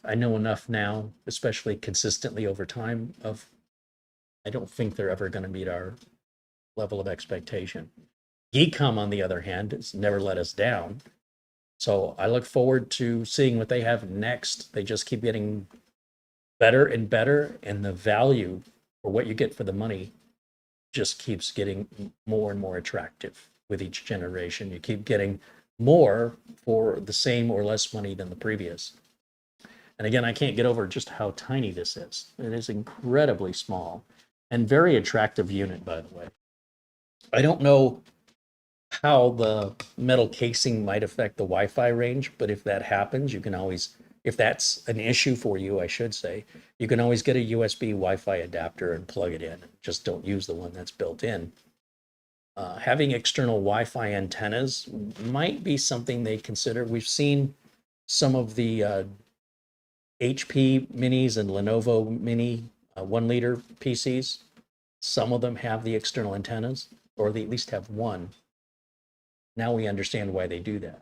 I know enough now, especially consistently over time, I don't think they're ever going to meet our level of expectation. Geekom, on the other hand, has never let us down. So I look forward to seeing what they have next. They just keep getting better and better, and the value for what you get for the money just keeps getting more and more attractive with each generation. You keep getting more for the same or less money than the previous. And again, I can't get over just how tiny this is. It is incredibly small and very attractive unit, by the way. I don't know how the metal casing might affect the Wi-Fi range, but if that happens, you can always, if that's an issue for you, I should say, you can always get a USB Wi-Fi adapter and plug it in. Just don't use the one that's built in. Having external Wi-Fi antennas might be something they consider. We've seen some of the HP minis and Lenovo mini 1 liter PCs. Some of them have the external antennas, or they at least have one. Now we understand why they do that.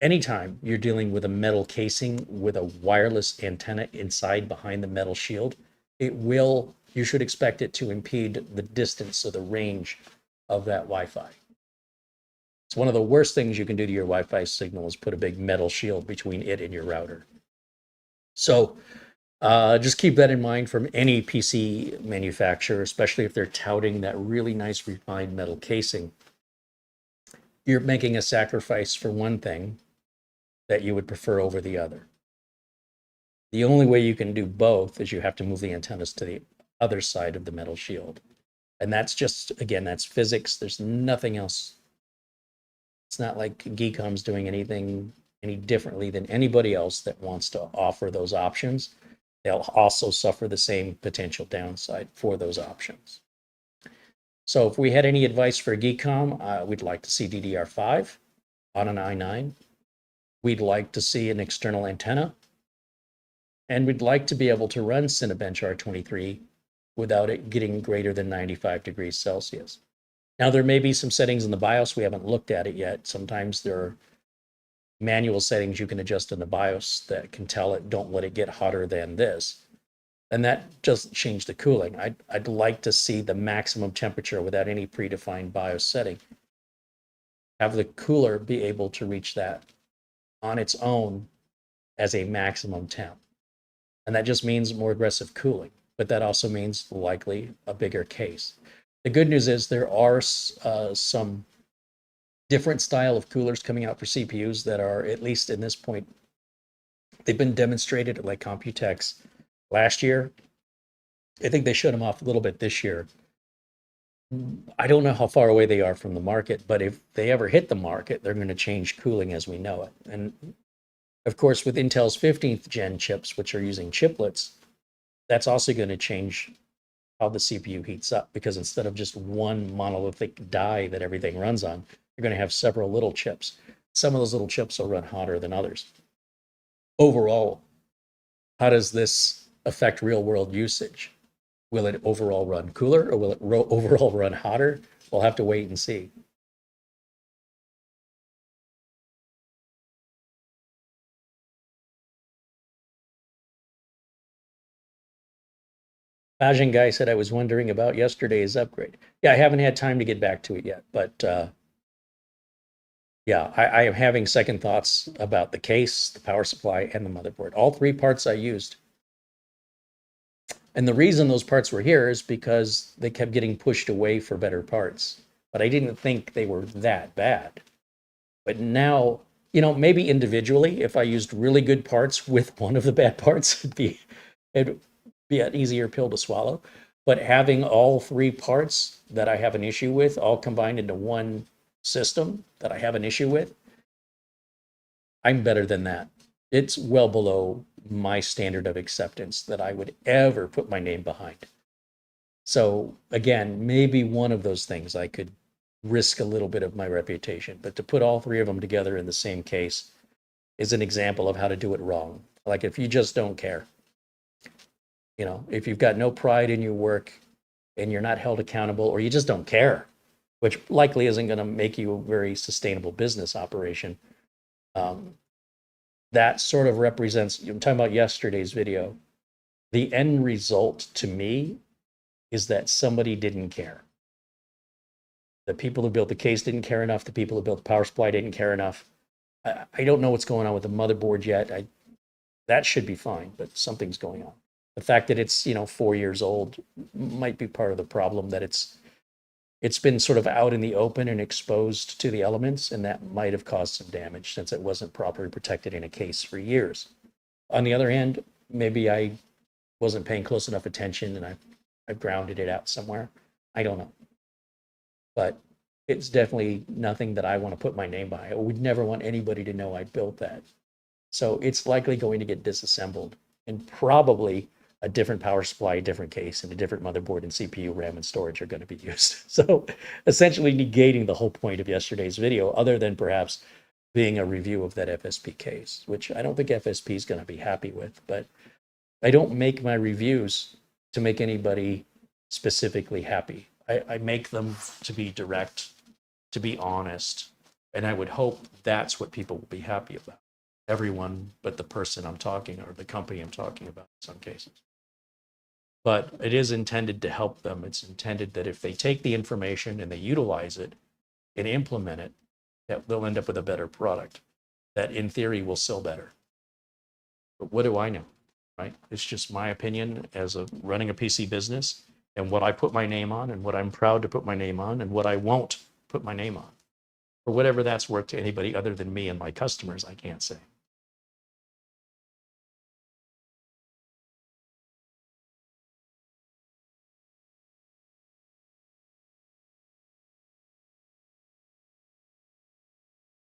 Anytime you're dealing with a metal casing with a wireless antenna inside behind the metal shield, you should expect it to impede the distance or the range of that Wi-Fi. It's one of the worst things you can do to your Wi-Fi signal is put a big metal shield between it and your router. So just keep that in mind from any PC manufacturer, especially if they're touting that really nice refined metal casing. You're making a sacrifice for one thing that you would prefer over the other. The only way you can do both is you have to move the antennas to the other side of the metal shield. And that's just, again, that's physics. There's nothing else. It's not like Geekom's doing anything any differently than anybody else that wants to offer those options. They'll also suffer the same potential downside for those options. So if we had any advice for Geekom, we'd like to see DDR5 on an i9. We'd like to see an external antenna. And we'd like to be able to run Cinebench R23 without it getting greater than 95 degrees Celsius. Now, there may be some settings in the BIOS. We haven't looked at it yet. Sometimes there are manual settings you can adjust in the BIOS that can tell it, don't let it get hotter than this. And that doesn't change the cooling. I'd like to see the maximum temperature without any predefined BIOS setting. Have the cooler be able to reach that on its own as a maximum temp. And that just means more aggressive cooling, but that also means likely a bigger case. The good news is there are some different style of coolers coming out for CPUs that are, at least in this point, they've been demonstrated at like Computex last year. I think they showed them off a little bit this year. I don't know how far away they are from the market, but if they ever hit the market, they're going to change cooling as we know it. And of course, with Intel's 15th gen chips, which are using chiplets, that's also going to change how the CPU heats up, because instead of just one monolithic die that everything runs on, you're going to have several little chips. Some of those little chips will run hotter than others. Overall, how does this affect real world usage? Will it overall run cooler or will it overall run hotter? We'll have to wait and see. Majin Guy said, I was wondering about yesterday's upgrade. Yeah, I haven't had time to get back to it yet, but yeah, I am having second thoughts about the case, the power supply, and the motherboard. All three parts I used. And the reason those parts were here is because they kept getting pushed away for better parts. But I didn't think they were that bad. But now, you know, maybe individually, if I used really good parts with one of the bad parts, it'd be an easier pill to swallow. But having all three parts that I have an issue with all combined into one system that I have an issue with, I'm better than that. It's well below my standard of acceptance that I would ever put my name behind. So again, maybe one of those things I could risk a little bit of my reputation, but to put all three of them together in the same case is an example of how to do it wrong. Like if you just don't care, you know, if you've got no pride in your work and you're not held accountable, or you just don't care, which likely isn't going to make you a very sustainable business operation. That sort of represents, I'm talking about yesterday's video, the end result to me is that somebody didn't care. The people who built the case didn't care enough. The people who built the power supply didn't care enough. I don't know what's going on with the motherboard yet. That should be fine, but something's going on. The fact that it's, you know, 4 years old might be part of the problem, that it's been sort of out in the open and exposed to the elements, and that might have caused some damage since it wasn't properly protected in a case for years. On the other hand, maybe I wasn't paying close enough attention and I grounded it out somewhere. I don't know. But it's definitely nothing that I want to put my name by. I would never want anybody to know I built that. So it's likely going to get disassembled, and probably a different power supply, a different case, and a different motherboard and CPU, RAM, and storage are going to be used. So essentially negating the whole point of yesterday's video, other than perhaps being a review of that FSP case, which I don't think FSP is going to be happy with. But I don't make my reviews to make anybody specifically happy. I make them to be direct, to be honest, and I would hope that's what people will be happy about. Everyone but the person I'm talking, or the company I'm talking about in some cases. But it is intended to help them. It's intended that if they take the information and they utilize it and implement it, that they'll end up with a better product that in theory will sell better. But what do I know, right? It's just my opinion as a running a PC business, and what I put my name on, and what I'm proud to put my name on, and what I won't put my name on. For whatever that's worth to anybody other than me and my customers, I can't say.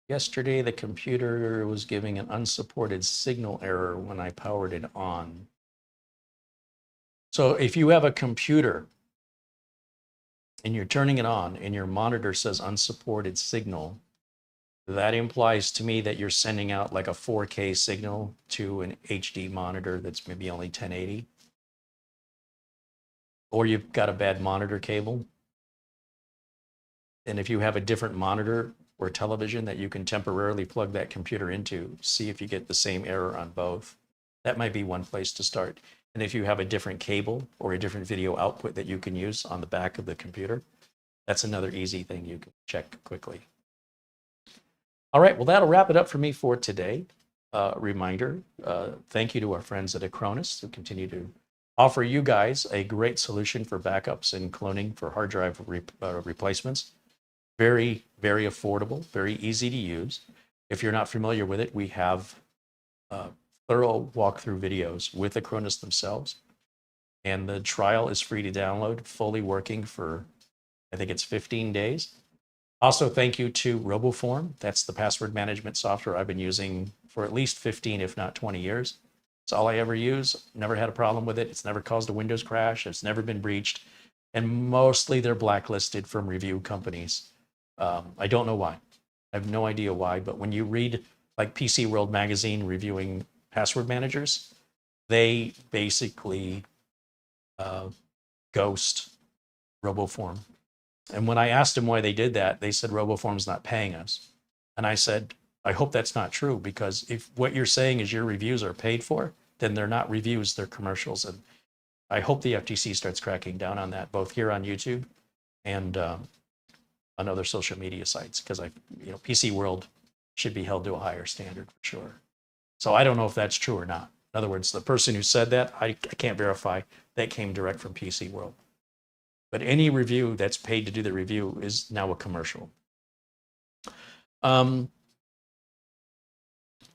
Yesterday, the computer was giving an unsupported signal error when I powered it on. So if you have a computer and you're turning it on and your monitor says unsupported signal, that implies to me that you're sending out like a 4K signal to an HD monitor that's maybe only 1080. Or you've got a bad monitor cable. And if you have a different monitor or television that you can temporarily plug that computer into, see if you get the same error on both. That might be one place to start. And if you have a different cable or a different video output that you can use on the back of the computer, that's another easy thing you can check quickly. All right, well, that'll wrap it up for me for today. Reminder, thank you to our friends at Acronis who continue to offer you guys a great solution for backups and cloning for hard drive replacements. Very, very affordable, very easy to use. If you're not familiar with it, we have thorough walkthrough videos with Acronis themselves. And the trial is free to download, fully working for, I think it's 15 days. Also, thank you to RoboForm. That's the password management software I've been using for at least 15, if not 20 years. It's all I ever use. Never had a problem with it. It's never caused a Windows crash. It's never been breached. And mostly they're blacklisted from review companies. I don't know why. I have no idea why, but when you read like PC World magazine reviewing password managers, they basically ghost RoboForm. And when I asked them why they did that, they said RoboForm's not paying us. And I said, I hope that's not true, because if what you're saying is your reviews are paid for, then they're not reviews, they're commercials. And I hope the FTC starts cracking down on that, both here on YouTube and on other social media sites, because PC World should be held to a higher standard for sure. So I don't know if that's true or not. In other words, the person who said that, I can't verify that came direct from PC World. But any review that's paid to do the review is now a commercial.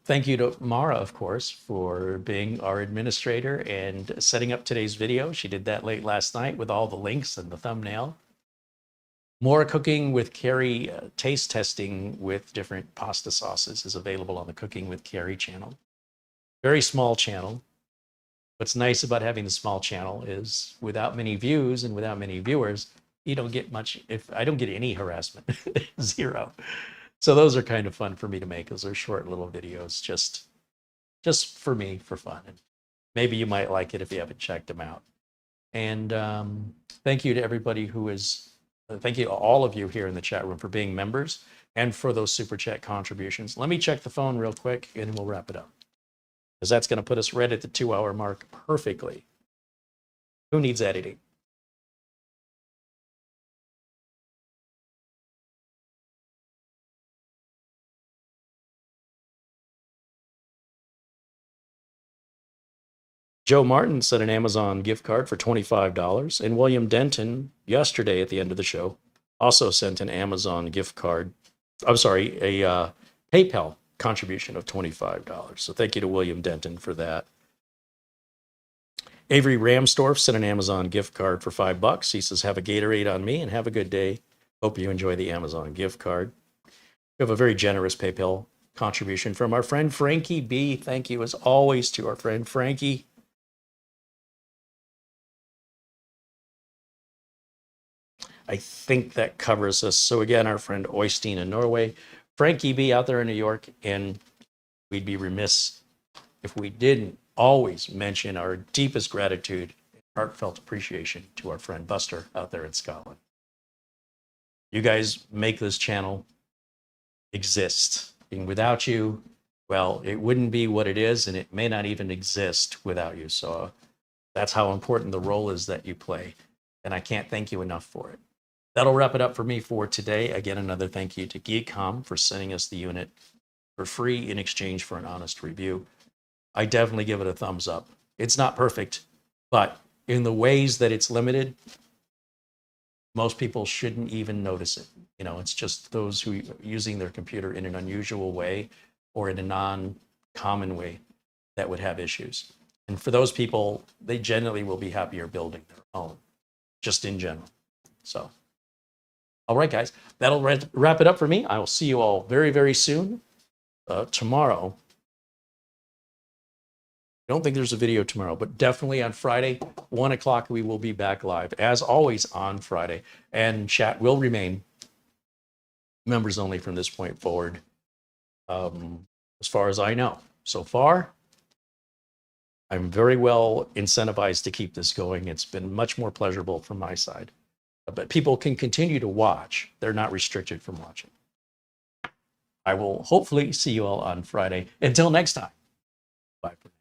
Thank you to Mara, of course, for being our administrator and setting up today's video. She did that late last night with all the links and the thumbnail. More Cooking with Carey taste testing with different pasta sauces is available on the Cooking with Carey channel. Very small channel. What's nice about having the small channel is without many views and without many viewers, you don't get much. If I don't get any harassment, zero. So those are kind of fun for me to make. Those are short little videos, just for me, for fun. And maybe you might like it if you haven't checked them out. And thank you to everybody who is, thank you to all of you here in the chat room for being members and for those super chat contributions. Let me check the phone real quick and we'll wrap it up, because that's going to put us right at the 2-hour mark perfectly. Who needs editing? Joe Martin sent an Amazon gift card for $25, and William Denton, yesterday at the end of the show, also sent an Amazon gift card. I'm sorry, a PayPal contribution of $25. So thank you to William Denton for that. Avery Ramsdorf sent an Amazon gift card for $5. He says, have a Gatorade on me and have a good day. Hope you enjoy the Amazon gift card. We have a very generous PayPal contribution from our friend Frankie B. Thank you as always to our friend Frankie. I think that covers us. So again, our friend Oystein in Norway, Frankie B out there in New York, and we'd be remiss if we didn't always mention our deepest gratitude and heartfelt appreciation to our friend Buster out there in Scotland. You guys make this channel exist. And without you, well, it wouldn't be what it is, and it may not even exist without you. So that's how important the role is that you play. And I can't thank you enough for it. That'll wrap it up for me for today. Again, another thank you to Geekom for sending us the unit for free in exchange for an honest review. I definitely give it a thumbs up. It's not perfect, but in the ways that it's limited, most people shouldn't even notice it. It's just those who are using their computer in an unusual way or in a non-common way that would have issues. And for those people, they generally will be happier building their own, just in general. So, all right, guys, that'll wrap it up for me. I will see you all very, very soon. Tomorrow, I don't think there's a video tomorrow, but definitely on Friday, 1 o'clock, we will be back live, as always on Friday. And chat will remain members only from this point forward, as far as I know. So far, I'm very well incentivized to keep this going. It's been much more pleasurable from my side. But people can continue to watch. They're not restricted from watching. I will hopefully see you all on Friday. Until next time, bye for now.